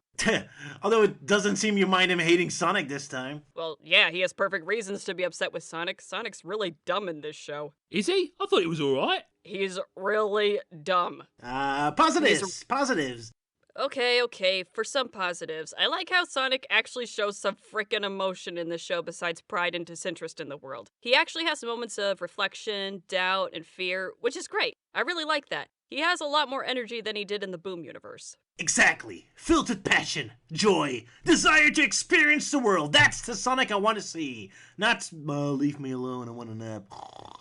A: Although it doesn't seem you mind him hating Sonic this time.
C: Well, yeah, he has perfect reasons to be upset with Sonic. Sonic's really dumb in this show.
B: Is he? I thought he was alright.
C: He's really dumb.
A: Positives.
C: Okay, for some positives. I like how Sonic actually shows some frickin' emotion in this show besides pride and disinterest in the world. He actually has moments of reflection, doubt, and fear, which is great. I really like that. He has a lot more energy than he did in the Boom universe.
A: Exactly. Filled with passion, joy, desire to experience the world. That's the Sonic I want to see. Not, leave me alone, I want a nap.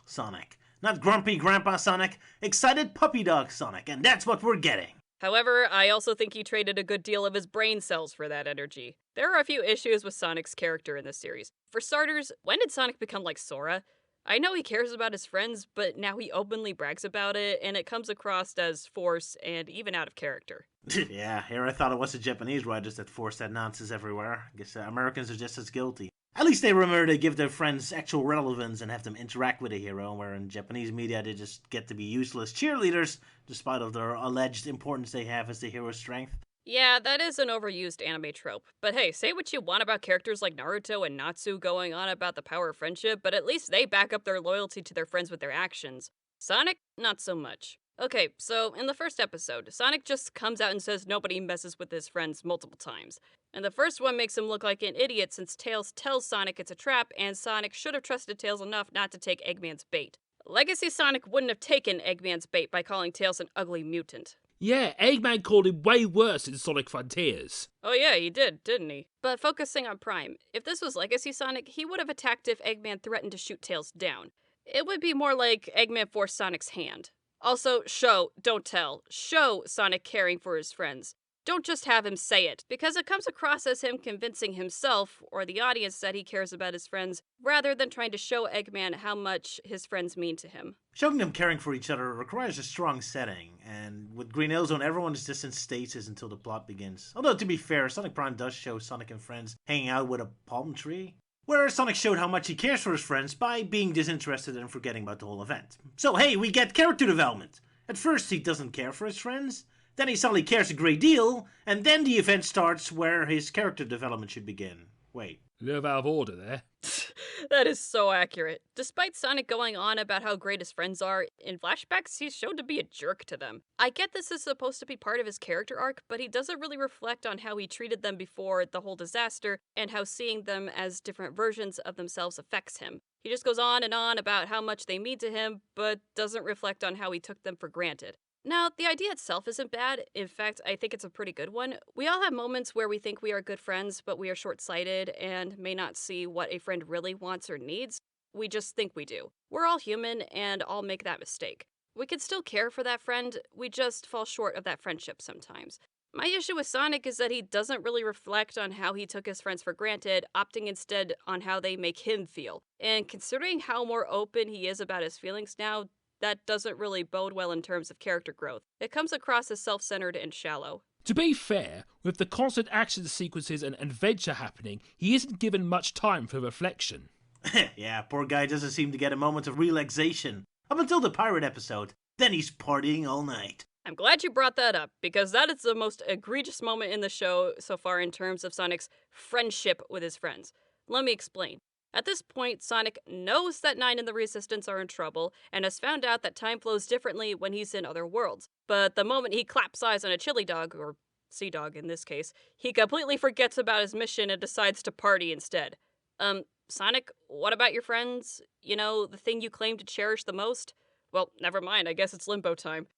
A: Sonic. Not grumpy grandpa Sonic, excited puppy dog Sonic, and that's what we're getting.
C: However, I also think he traded a good deal of his brain cells for that energy. There are a few issues with Sonic's character in this series. For starters, when did Sonic become like Sora? I know he cares about his friends, but now he openly brags about it, and it comes across as forced and even out of character.
A: Yeah, here I thought it was the Japanese writers that forced that nonsense everywhere. I guess Americans are just as guilty. At least they remember to give their friends actual relevance and have them interact with a hero, where in Japanese media they just get to be useless cheerleaders, despite of their alleged importance they have as the hero's strength.
C: Yeah, that is an overused anime trope. But hey, say what you want about characters like Naruto and Natsu going on about the power of friendship, but at least they back up their loyalty to their friends with their actions. Sonic, not so much. Okay, so in the first episode, Sonic just comes out and says nobody messes with his friends multiple times. And the first one makes him look like an idiot since Tails tells Sonic it's a trap, and Sonic should have trusted Tails enough not to take Eggman's bait. Legacy Sonic wouldn't have taken Eggman's bait by calling Tails an ugly mutant.
B: Yeah, Eggman called him way worse in Sonic Frontiers.
C: Oh yeah, he did, didn't he? But focusing on Prime, if this was Legacy Sonic, he would have attacked if Eggman threatened to shoot Tails down. It would be more like Eggman forced Sonic's hand. Also, show, don't tell. Show Sonic caring for his friends. Don't just have him say it, because it comes across as him convincing himself or the audience that he cares about his friends, rather than trying to show Eggman how much his friends mean to him.
A: Showing them caring for each other requires a strong setting, and with Green Hill Zone, everyone is just in stasis until the plot begins. Although, to be fair, Sonic Prime does show Sonic and friends hanging out with a palm tree, where Sonic showed how much he cares for his friends by being disinterested and forgetting about the whole event. So hey, we get character development. At first he doesn't care for his friends, then he suddenly cares a great deal, and then the event starts where his character development should begin. Wait.
B: A little out of order there.
C: That is so accurate. Despite Sonic going on about how great his friends are, in flashbacks he's shown to be a jerk to them. I get this is supposed to be part of his character arc, but he doesn't really reflect on how he treated them before the whole disaster, and how seeing them as different versions of themselves affects him. He just goes on about how much they mean to him, but doesn't reflect on how he took them for granted. Now, the idea itself isn't bad. In fact, I think it's a pretty good one. We all have moments where we think we are good friends, but we are short-sighted and may not see what a friend really wants or needs. We just think we do. We're all human and all make that mistake. We can still care for that friend, we just fall short of that friendship sometimes. My issue with Sonic is that he doesn't really reflect on how he took his friends for granted, opting instead on how they make him feel. And considering how more open he is about his feelings now, that doesn't really bode well in terms of character growth. It comes across as self-centered and shallow.
B: To be fair, with the constant action sequences and adventure happening, he isn't given much time for reflection.
A: Yeah, poor guy doesn't seem to get a moment of relaxation. Up until the pirate episode. Then he's partying all night.
C: I'm glad you brought that up, because that is the most egregious moment in the show so far in terms of Sonic's friendship with his friends. Let me explain. At this point, Sonic knows that Nine and the Resistance are in trouble, and has found out that time flows differently when he's in other worlds. But the moment he claps eyes on a chili dog, or sea dog in this case, he completely forgets about his mission and decides to party instead. Sonic, what about your friends? You know, the thing you claim to cherish the most? Well, never mind, I guess it's limbo time.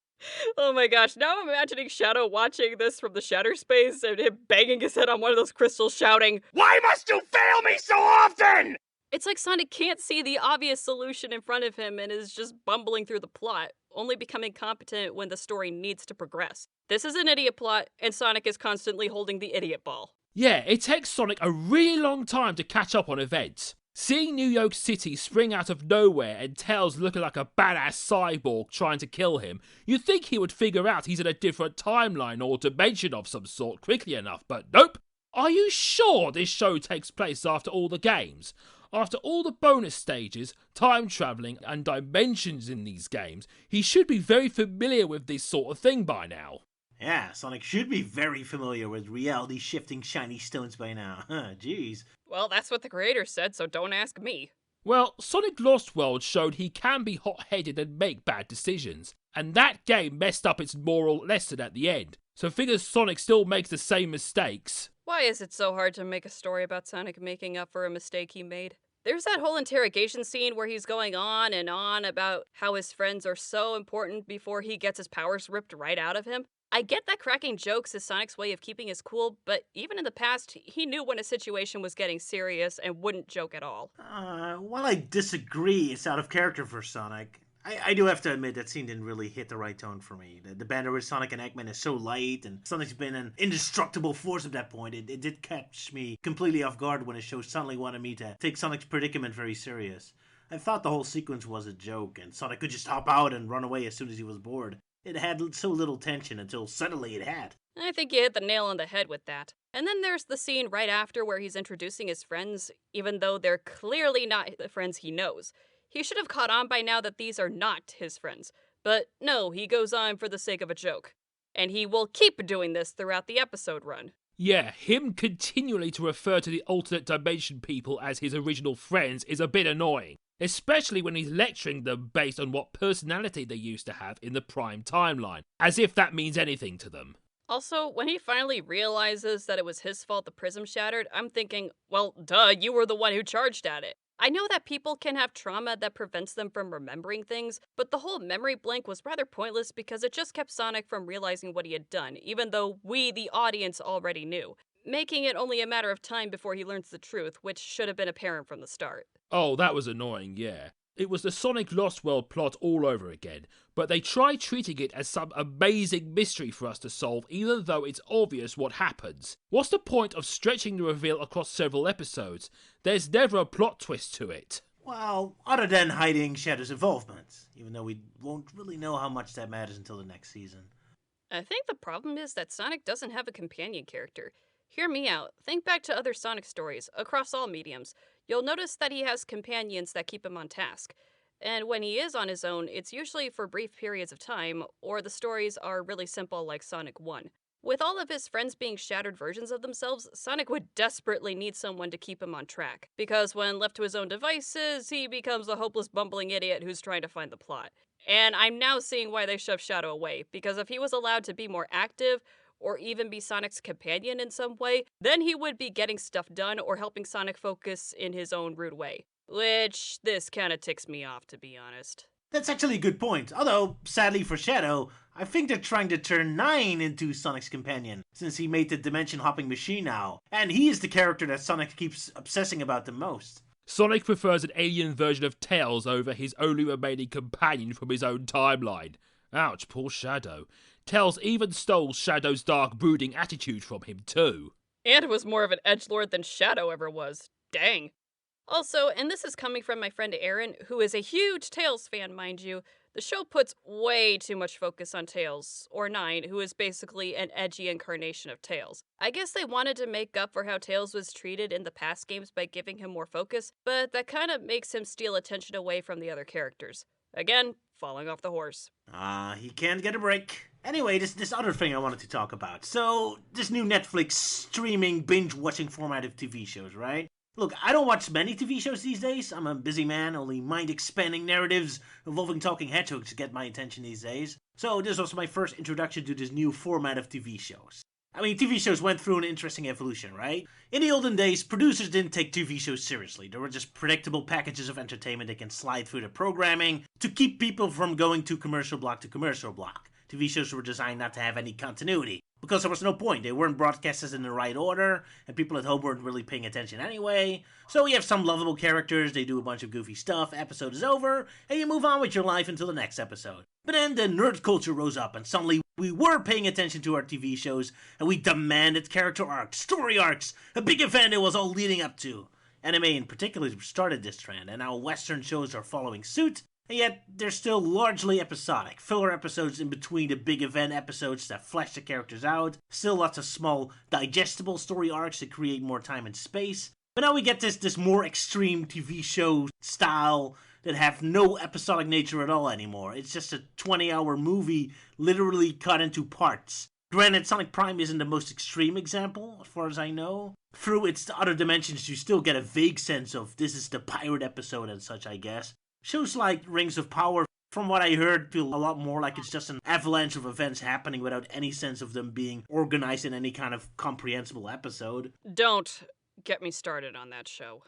C: Oh my gosh, now I'm imagining Shadow watching this from the shatter space and him banging his head on one of those crystals shouting, "Why must you fail me so often?" It's like Sonic can't see the obvious solution in front of him and is just bumbling through the plot, only becoming competent when the story needs to progress. This is an idiot plot, and Sonic is constantly holding the idiot ball.
B: Yeah, it takes Sonic a really long time to catch up on events. Seeing New York City spring out of nowhere and Tails looking like a badass cyborg trying to kill him, you'd think he would figure out he's in a different timeline or dimension of some sort quickly enough, but nope. Are you sure this show takes place after all the games? After all the bonus stages, time travelling and dimensions in these games, he should be very familiar with this sort of thing by now.
A: Yeah, Sonic should be very familiar with reality-shifting shiny stones by now. Jeez.
C: Well, that's what the creator said, so don't ask me.
B: Well, Sonic Lost World showed he can be hot-headed and make bad decisions, and that game messed up its moral lesson at the end, so figures Sonic still makes the same mistakes.
C: Why is it so hard to make a story about Sonic making up for a mistake he made? There's that whole interrogation scene where he's going on and on about how his friends are so important before he gets his powers ripped right out of him. I get that cracking jokes is Sonic's way of keeping his cool, but even in the past, he knew when a situation was getting serious and wouldn't joke at all.
A: While I disagree it's out of character for Sonic, I do have to admit that scene didn't really hit the right tone for me. The banter with Sonic and Eggman is so light, and Sonic's been an indestructible force at that point. It did catch me completely off guard when the show suddenly wanted me to take Sonic's predicament very serious. I thought the whole sequence was a joke, and Sonic could just hop out and run away as soon as he was bored. It had so little tension until suddenly it had.
C: I think you hit the nail on the head with that. And then there's the scene right after where he's introducing his friends, even though they're clearly not the friends he knows. He should have caught on by now that these are not his friends. But no, he goes on for the sake of a joke. And he will keep doing this throughout the episode run.
B: Yeah, him continually to refer to the alternate dimension people as his original friends is a bit annoying. Especially when he's lecturing them based on what personality they used to have in the Prime timeline, as if that means anything to them.
C: Also, when he finally realizes that it was his fault the prism shattered, I'm thinking, well, duh, you were the one who charged at it. I know that people can have trauma that prevents them from remembering things, but the whole memory blank was rather pointless because it just kept Sonic from realizing what he had done, even though we, the audience, already knew, making it only a matter of time before he learns the truth, which should have been apparent from the start.
B: Oh, that was annoying, yeah. It was the Sonic Lost World plot all over again, but they try treating it as some amazing mystery for us to solve even though it's obvious what happens. What's the point of stretching the reveal across several episodes? There's never a plot twist to it.
A: Well, other than hiding Shadow's involvement, even though we won't really know how much that matters until the next season.
C: I think the problem is that Sonic doesn't have a companion character. Hear me out. Think back to other Sonic stories, across all mediums. You'll notice that he has companions that keep him on task. And when he is on his own, it's usually for brief periods of time, or the stories are really simple like Sonic 1. With all of his friends being shattered versions of themselves, Sonic would desperately need someone to keep him on track. Because when left to his own devices, he becomes a hopeless bumbling idiot who's trying to find the plot. And I'm now seeing why they shoved Shadow away, because if he was allowed to be more active, or even be Sonic's companion in some way, then he would be getting stuff done or helping Sonic focus in his own rude way. Which, this kinda ticks me off, to be honest.
A: That's actually a good point, although, sadly for Shadow, I think they're trying to turn 9 into Sonic's companion, since he made the dimension-hopping machine now, and he is the character that Sonic keeps obsessing about the most.
B: Sonic prefers an alien version of Tails over his only remaining companion from his own timeline. Ouch, poor Shadow. Tails even stole Shadow's dark brooding attitude from him too.
C: And was more of an edgelord than Shadow ever was. Dang. Also, and this is coming from my friend Aaron, who is a huge Tails fan, mind you, the show puts way too much focus on Tails, or Nine, who is basically an edgy incarnation of Tails. I guess they wanted to make up for how Tails was treated in the past games by giving him more focus, but that kind of makes him steal attention away from the other characters. Again, falling off the horse.
A: He can't get a break. Anyway, this other thing I wanted to talk about. So, this new Netflix streaming binge-watching format of TV shows, right? Look, I don't watch many TV shows these days. I'm a busy man, only mind-expanding narratives involving talking hedgehogs get my attention these days. So this was my first introduction to this new format of TV shows. I mean, TV shows went through an interesting evolution, right? In the olden days, producers didn't take TV shows seriously. They were just predictable packages of entertainment they can slide through the programming to keep people from going to commercial block to commercial block. TV shows were designed not to have any continuity, because there was no point. They weren't broadcasted in the right order, and people at home weren't really paying attention anyway. So you have some lovable characters, they do a bunch of goofy stuff, episode is over, and you move on with your life until the next episode. But then the nerd culture rose up, and suddenly we were paying attention to our TV shows, and we demanded character arcs, story arcs, a big event it was all leading up to. Anime in particular started this trend, and now Western shows are following suit, and yet they're still largely episodic. Filler episodes in between the big event episodes that flesh the characters out. Still lots of small, digestible story arcs that create more time and space. But now we get this more extreme TV show style that have no episodic nature at all anymore. It's just a 20-hour movie literally cut into parts. Granted, Sonic Prime isn't the most extreme example, as far as I know. Through its other dimensions, you still get a vague sense of this is the pirate episode and such, I guess. Shows like Rings of Power, from what I heard, feel a lot more like it's just an avalanche of events happening without any sense of them being organized in any kind of comprehensible episode.
C: Don't get me started on that show.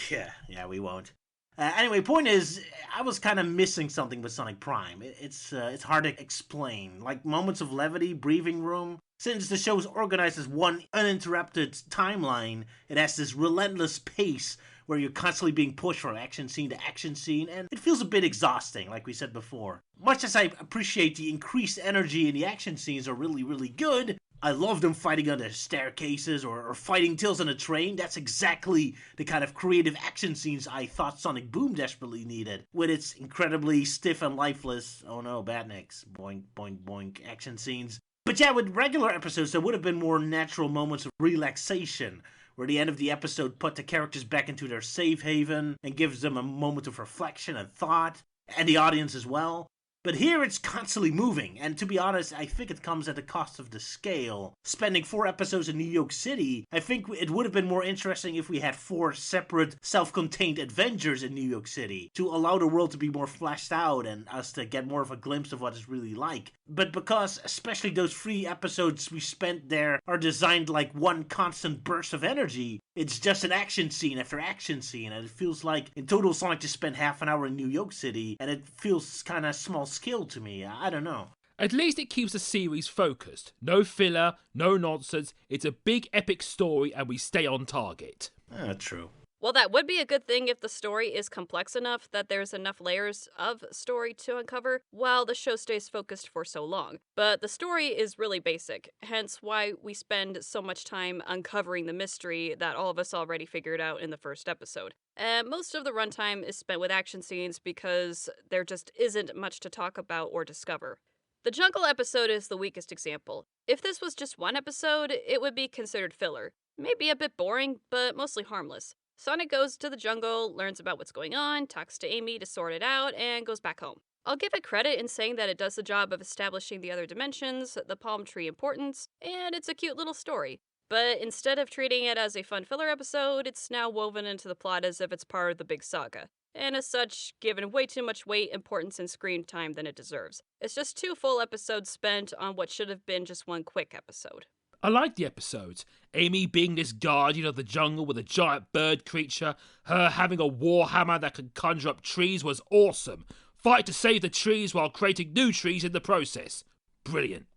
A: Yeah, we won't. Anyway, point is, I was kind of missing something with Sonic Prime. It's hard to explain. Like moments of levity, breathing room. Since the show is organized as one uninterrupted timeline, it has this relentless pace where you're constantly being pushed from action scene to action scene, and it feels a bit exhausting, like we said before. Much as I appreciate the increased energy in the action scenes are really, really good, I love them fighting under staircases or fighting Tails on a train. That's exactly the kind of creative action scenes I thought Sonic Boom desperately needed, with its incredibly stiff and lifeless, oh no, Batniks, boink, boink, boink action scenes. But yeah, with regular episodes, there would have been more natural moments of relaxation, where the end of the episode put the characters back into their safe haven and gives them a moment of reflection and thought, and the audience as well. But here it's constantly moving, and to be honest, I think it comes at the cost of the scale. Spending 4 episodes in New York City, I think it would have been more interesting if we had 4 separate, self-contained adventures in New York City, to allow the world to be more fleshed out and us to get more of a glimpse of what it's really like. But because, especially those 3 episodes we spent there are designed like one constant burst of energy, it's just an action scene after action scene, and it feels like in total Sonic just spent half an hour in New York City, and it feels kind of small scale to me. I don't know.
B: At least it keeps the series focused. No filler, no nonsense. It's a big epic story and we stay on target.
A: True.
C: Well, that would be a good thing if the story is complex enough that there's enough layers of story to uncover while the show stays focused for so long. But the story is really basic, hence why we spend so much time uncovering the mystery that all of us already figured out in the first episode. And most of the runtime is spent with action scenes because there just isn't much to talk about or discover. The jungle episode is the weakest example. If this was just one episode, it would be considered filler. Maybe a bit boring, but mostly harmless. Sonic goes to the jungle, learns about what's going on, talks to Amy to sort it out, and goes back home. I'll give it credit in saying that it does the job of establishing the other dimensions, the palm tree importance, and it's a cute little story. But instead of treating it as a fun filler episode, it's now woven into the plot as if it's part of the big saga. And as such, given way too much weight, importance, and screen time than it deserves. It's just 2 full episodes spent on what should have been just 1 quick episode.
B: I like the episodes. Amy being this guardian of the jungle with a giant bird creature, her having a warhammer that can conjure up trees was awesome. Fight to save the trees while creating new trees in the process. Brilliant.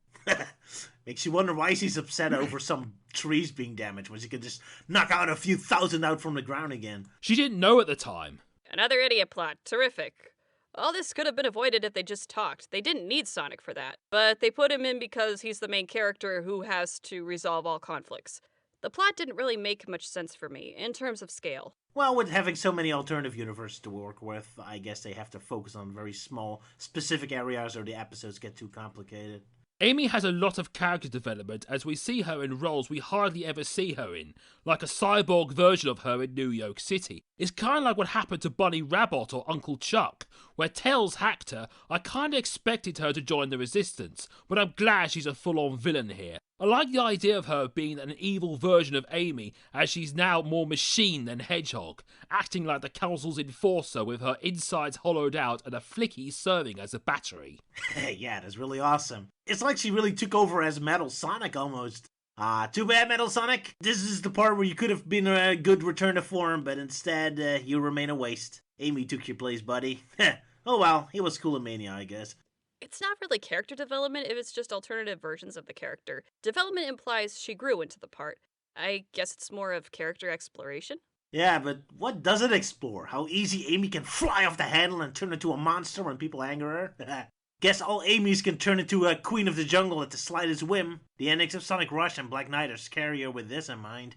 A: Makes you wonder why she's upset over some trees being damaged when she could just knock out a few thousand out from the ground again.
B: She didn't know at the time.
C: Another idiot plot. Terrific. All this could have been avoided if they just talked. They didn't need Sonic for that. But they put him in because he's the main character who has to resolve all conflicts. The plot didn't really make much sense for me, in terms of scale.
A: Well, with having so many alternative universes to work with, I guess they have to focus on very small, specific areas or the episodes get too complicated.
B: Amy has a lot of character development as we see her in roles we hardly ever see her in, like a cyborg version of her in New York City. It's kind of like what happened to Bunny Rabbit or Uncle Chuck, where Tails hacked her. I kind of expected her to join the Resistance, but I'm glad she's a full-on villain here. I like the idea of her being an evil version of Amy, as she's now more machine than hedgehog, acting like the Council's enforcer with her insides hollowed out and a flicky serving as a battery.
A: Yeah, that's really awesome. It's like she really took over as Metal Sonic almost. Too bad, Metal Sonic. This is the part where you could have been a good return to form, but instead, you remain a waste. Amy took your place, buddy. Oh well, he was cool in Mania, I guess.
C: It's not really character development if it's just alternative versions of the character. Development implies she grew into the part. I guess it's more of character exploration.
A: Yeah, but what does it explore? How easy Amy can fly off the handle and turn into a monster when people anger her? Guess all Amy's can turn into a queen of the jungle at the slightest whim. The endings of Sonic Rush and Black Knight are scarier with this in mind.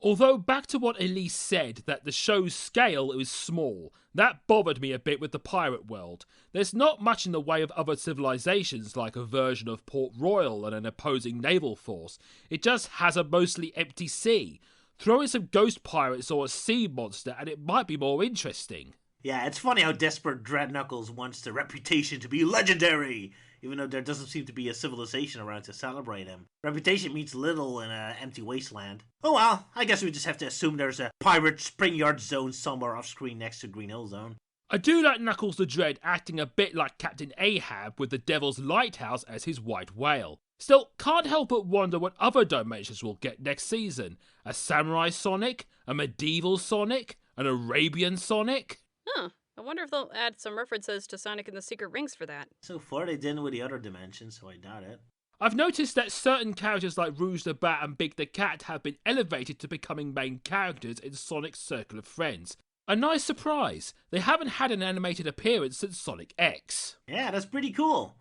B: Although, back to what Elise said, that the show's scale is small, that bothered me a bit with the pirate world. There's not much in the way of other civilizations like a version of Port Royal and an opposing naval force. It just has a mostly empty sea. Throw in some ghost pirates or a sea monster and it might be more interesting.
A: Yeah, it's funny how desperate Dread Knuckles wants the reputation to be legendary, even though there doesn't seem to be a civilization around to celebrate him. Reputation means little in an empty wasteland. Oh well, I guess we just have to assume there's a pirate spring yard zone somewhere off screen next to Green Hill Zone.
B: I do like Knuckles the Dread acting a bit like Captain Ahab with the Devil's Lighthouse as his white whale. Still, can't help but wonder what other dimensions we'll get next season. A samurai Sonic? A medieval Sonic? An Arabian Sonic?
C: Huh. I wonder if they'll add some references to Sonic and the Secret Rings for that.
A: So far they didn't with the other dimensions, so I doubt it.
B: I've noticed that certain characters like Rouge the Bat and Big the Cat have been elevated to becoming main characters in Sonic's circle of friends. A nice surprise. They haven't had an animated appearance since Sonic X.
A: Yeah, that's pretty cool.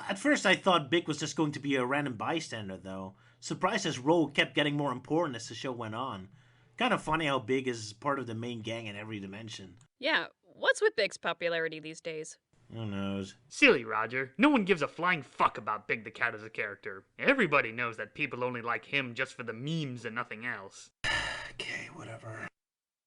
A: At first I thought Big was just going to be a random bystander, though. Surprised his role kept getting more important as the show went on. Kind of funny how Big is part of the main gang in every dimension.
C: Yeah, what's with Big's popularity these days?
A: Who knows?
D: Silly, Roger. No one gives a flying fuck about Big the Cat as a character. Everybody knows that people only like him just for the memes and nothing else.
A: Okay, whatever.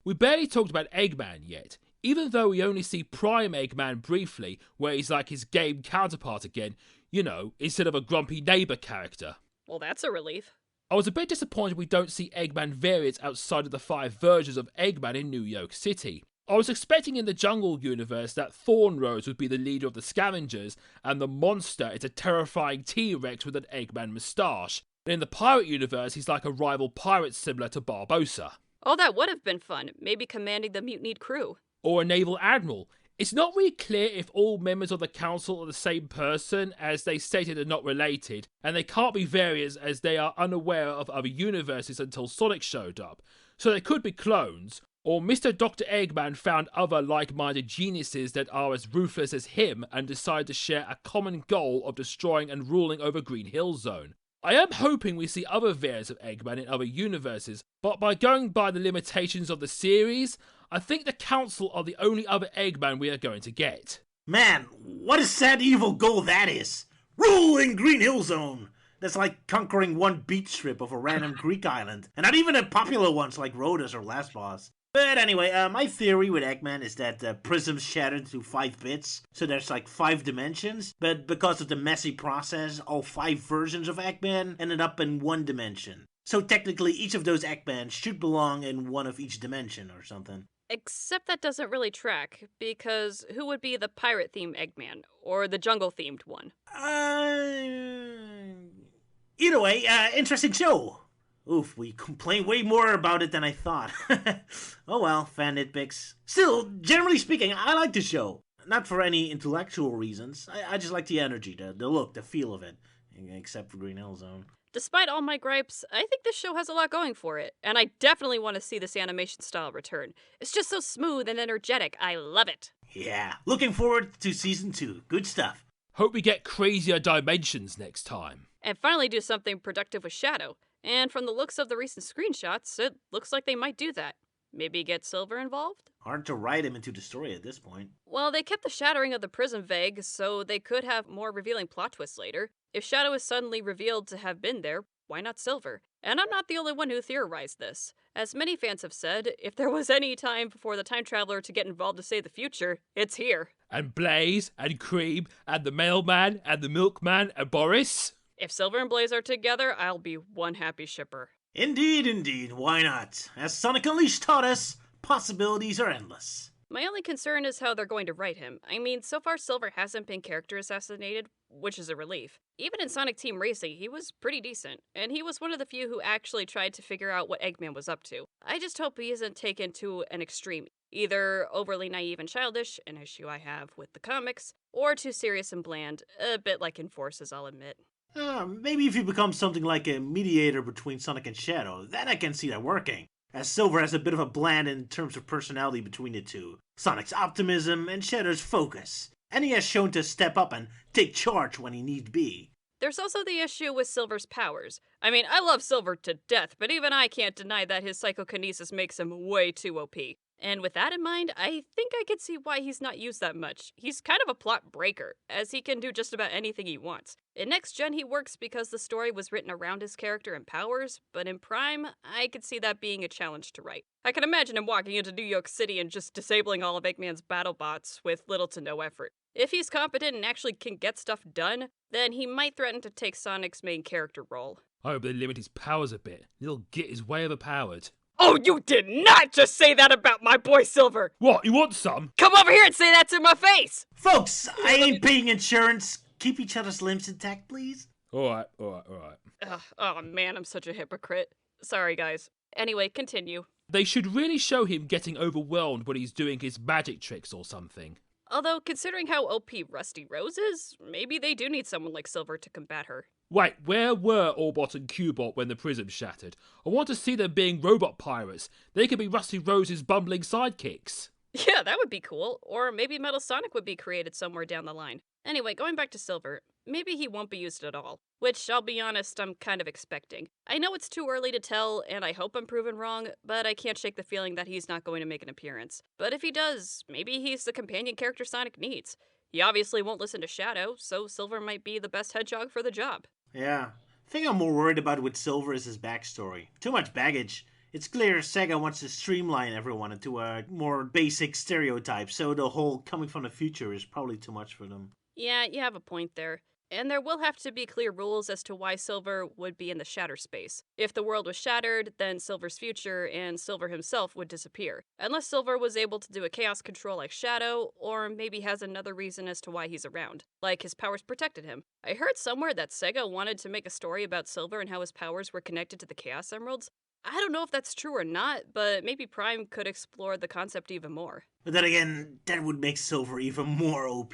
B: We barely talked about Eggman yet, even though we only see Prime Eggman briefly, where he's like his game counterpart again, you know, instead of a grumpy neighbour character.
C: Well, that's a relief.
B: I was a bit disappointed we don't see Eggman variants outside of the 5 versions of Eggman in New York City. I was expecting in the Jungle universe that Thorn Rose would be the leader of the scavengers, and the monster is a terrifying T-Rex with an Eggman moustache. And in the Pirate universe, he's like a rival pirate similar to Barbossa.
C: Oh, that would have been fun. Maybe commanding the mutinied crew.
B: Or a naval admiral. It's not really clear if all members of the council are the same person, as they stated are not related, and they can't be variants as they are unaware of other universes until Sonic showed up. So they could be clones, Or Mr. Dr. Eggman found other like-minded geniuses that are as ruthless as him and decide to share a common goal of destroying and ruling over Green Hill Zone. I am hoping we see other variants of Eggman in other universes, but by going by the limitations of the series, I think the Council are the only other Eggman we are going to get.
A: Man, what a sad evil goal that is! Ruling Green Hill Zone! That's like conquering one beach strip of a random Greek island, and not even the popular ones like Rhodes or Last Boss. But anyway, my theory with Eggman is that the prism's shattered into 5 bits, so there's like 5 dimensions, but because of the messy process, all 5 versions of Eggman ended up in 1 dimension. So technically, each of those Eggmans should belong in one of each dimension or something.
C: Except that doesn't really track, because who would be the pirate-themed Eggman, or the jungle-themed one?
A: Either way, interesting show. Oof, we complain way more about it than I thought. Oh well, fan nitpicks. Still, generally speaking, I like the show. Not for any intellectual reasons. I just like the energy, the look, the feel of it. Except for Green Hill Zone.
C: Despite all my gripes, I think this show has a lot going for it, and I definitely want to see this animation style return. It's just so smooth and energetic. I love it.
A: Yeah, looking forward to season 2. Good stuff.
B: Hope we get crazier dimensions next time.
C: And finally do something productive with Shadow. And from the looks of the recent screenshots, it looks like they might do that. Maybe get Silver involved?
A: Hard to write him into the story at this point.
C: Well, they kept the shattering of the prism vague, so they could have more revealing plot twists later. If Shadow is suddenly revealed to have been there, why not Silver? And I'm not the only one who theorized this. As many fans have said, if there was any time for the time traveler to get involved to save the future, it's here.
B: And Blaze, and Cream, and the Mailman, and the Milkman, and Boris?
C: If Silver and Blaze are together, I'll be one happy shipper.
A: Indeed, why not? As Sonic Unleashed taught us, possibilities are endless.
C: My only concern is how they're going to write him. I mean, so far Silver hasn't been character assassinated, which is a relief. Even in Sonic Team Racing, he was pretty decent, and he was one of the few who actually tried to figure out what Eggman was up to. I just hope he isn't taken to an extreme, either overly naive and childish, an issue I have with the comics, or too serious and bland, a bit like in Forces, I'll admit.
A: Maybe if you become something like a mediator between Sonic and Shadow, then I can see that working. As Silver has a bit of a blend in terms of personality between the two. Sonic's optimism and Shadow's focus. And he has shown to step up and take charge when he need be.
C: There's also the issue with Silver's powers. I mean, I love Silver to death, but even I can't deny that his psychokinesis makes him way too OP. And with that in mind, I think I could see why he's not used that much. He's kind of a plot breaker, as he can do just about anything he wants. In Next Gen, he works because the story was written around his character and powers, but in Prime, I could see that being a challenge to write. I can imagine him walking into New York City and just disabling all of Eggman's battle bots with little to no effort. If he's competent and actually can get stuff done, then he might threaten to take Sonic's main character role.
B: I hope they limit his powers a bit. Little Git is way overpowered.
C: Oh, you did not just say that about my boy Silver!
B: What, you want some?
C: Come over here and say that to my face!
A: Folks, I ain't paying insurance. Keep each other's limbs intact, please.
B: Alright.
C: Oh man, I'm such a hypocrite. Sorry, guys. Anyway, continue.
B: They should really show him getting overwhelmed when he's doing his magic tricks or something.
C: Although, considering how OP Rusty Rose is, maybe they do need someone like Silver to combat her.
B: Wait, where were Orbot and Cubot when the prism shattered? I want to see them being robot pirates. They could be Rusty Rose's bumbling sidekicks.
C: Yeah, that would be cool. Or maybe Metal Sonic would be created somewhere down the line. Anyway, going back to Silver, maybe he won't be used at all. Which, I'll be honest, I'm kind of expecting. I know it's too early to tell, and I hope I'm proven wrong, but I can't shake the feeling that he's not going to make an appearance. But if he does, maybe he's the companion character Sonic needs. He obviously won't listen to Shadow, so Silver might be the best hedgehog for the job.
A: Yeah. The thing I'm more worried about with Silver is his backstory. Too much baggage. It's clear Sega wants to streamline everyone into a more basic stereotype, so the whole coming from the future is probably too much for them.
C: Yeah, you have a point there. And there will have to be clear rules as to why Silver would be in the shatter space. If the world was shattered, then Silver's future and Silver himself would disappear. Unless Silver was able to do a chaos control like Shadow, or maybe has another reason as to why he's around. Like his powers protected him. I heard somewhere that Sega wanted to make a story about Silver and how his powers were connected to the Chaos Emeralds. I don't know if that's true or not, but maybe Prime could explore the concept even more.
A: But then again, that would make Silver even more OP.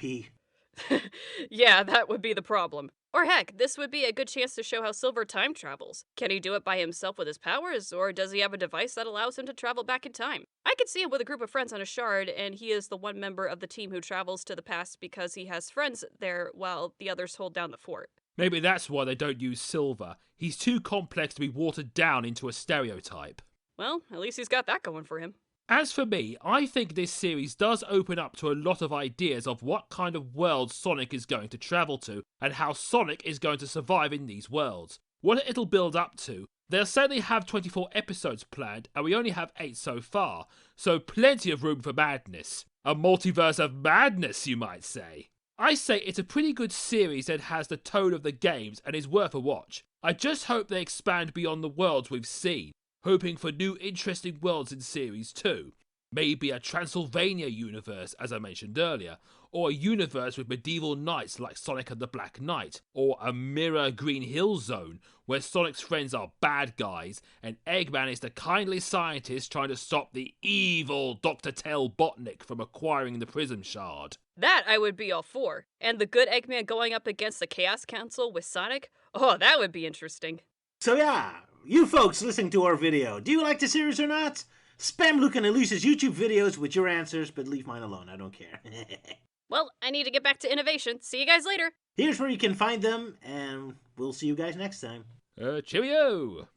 C: Yeah, that would be the problem. Or heck, this would be a good chance to show how Silver time travels. Can he do it by himself with his powers, or does he have a device that allows him to travel back in time? I could see him with a group of friends on a shard, and he is the one member of the team who travels to the past because he has friends there while the others hold down the fort.
B: Maybe that's why they don't use Silver. He's too complex to be watered down into a stereotype.
C: Well, at least he's got that going for him.
B: As for me, I think this series does open up to a lot of ideas of what kind of worlds Sonic is going to travel to, and how Sonic is going to survive in these worlds. What it'll build up to. They'll say they have 24 episodes planned, and we only have 8 so far, so plenty of room for madness. A multiverse of madness, you might say. I say it's a pretty good series that has the tone of the games and is worth a watch. I just hope they expand beyond the worlds we've seen. Hoping for new interesting worlds in Series 2. Maybe a Transylvania universe, as I mentioned earlier, or a universe with medieval knights like Sonic and the Black Knight, or a mirror Green Hill Zone, where Sonic's friends are bad guys, and Eggman is the kindly scientist trying to stop the evil Dr. Tailbotnik from acquiring the Prism Shard.
C: That I would be all for. And the good Eggman going up against the Chaos Council with Sonic? Oh, that would be interesting.
A: So yeah, you folks listening to our video, do you like the series or not? Spam Luke and Elise's YouTube videos with your answers, but leave mine alone, I don't care.
C: Well, I need to get back to innovation. See you guys later.
A: Here's where you can find them, and we'll see you guys next time.
B: Cheerio!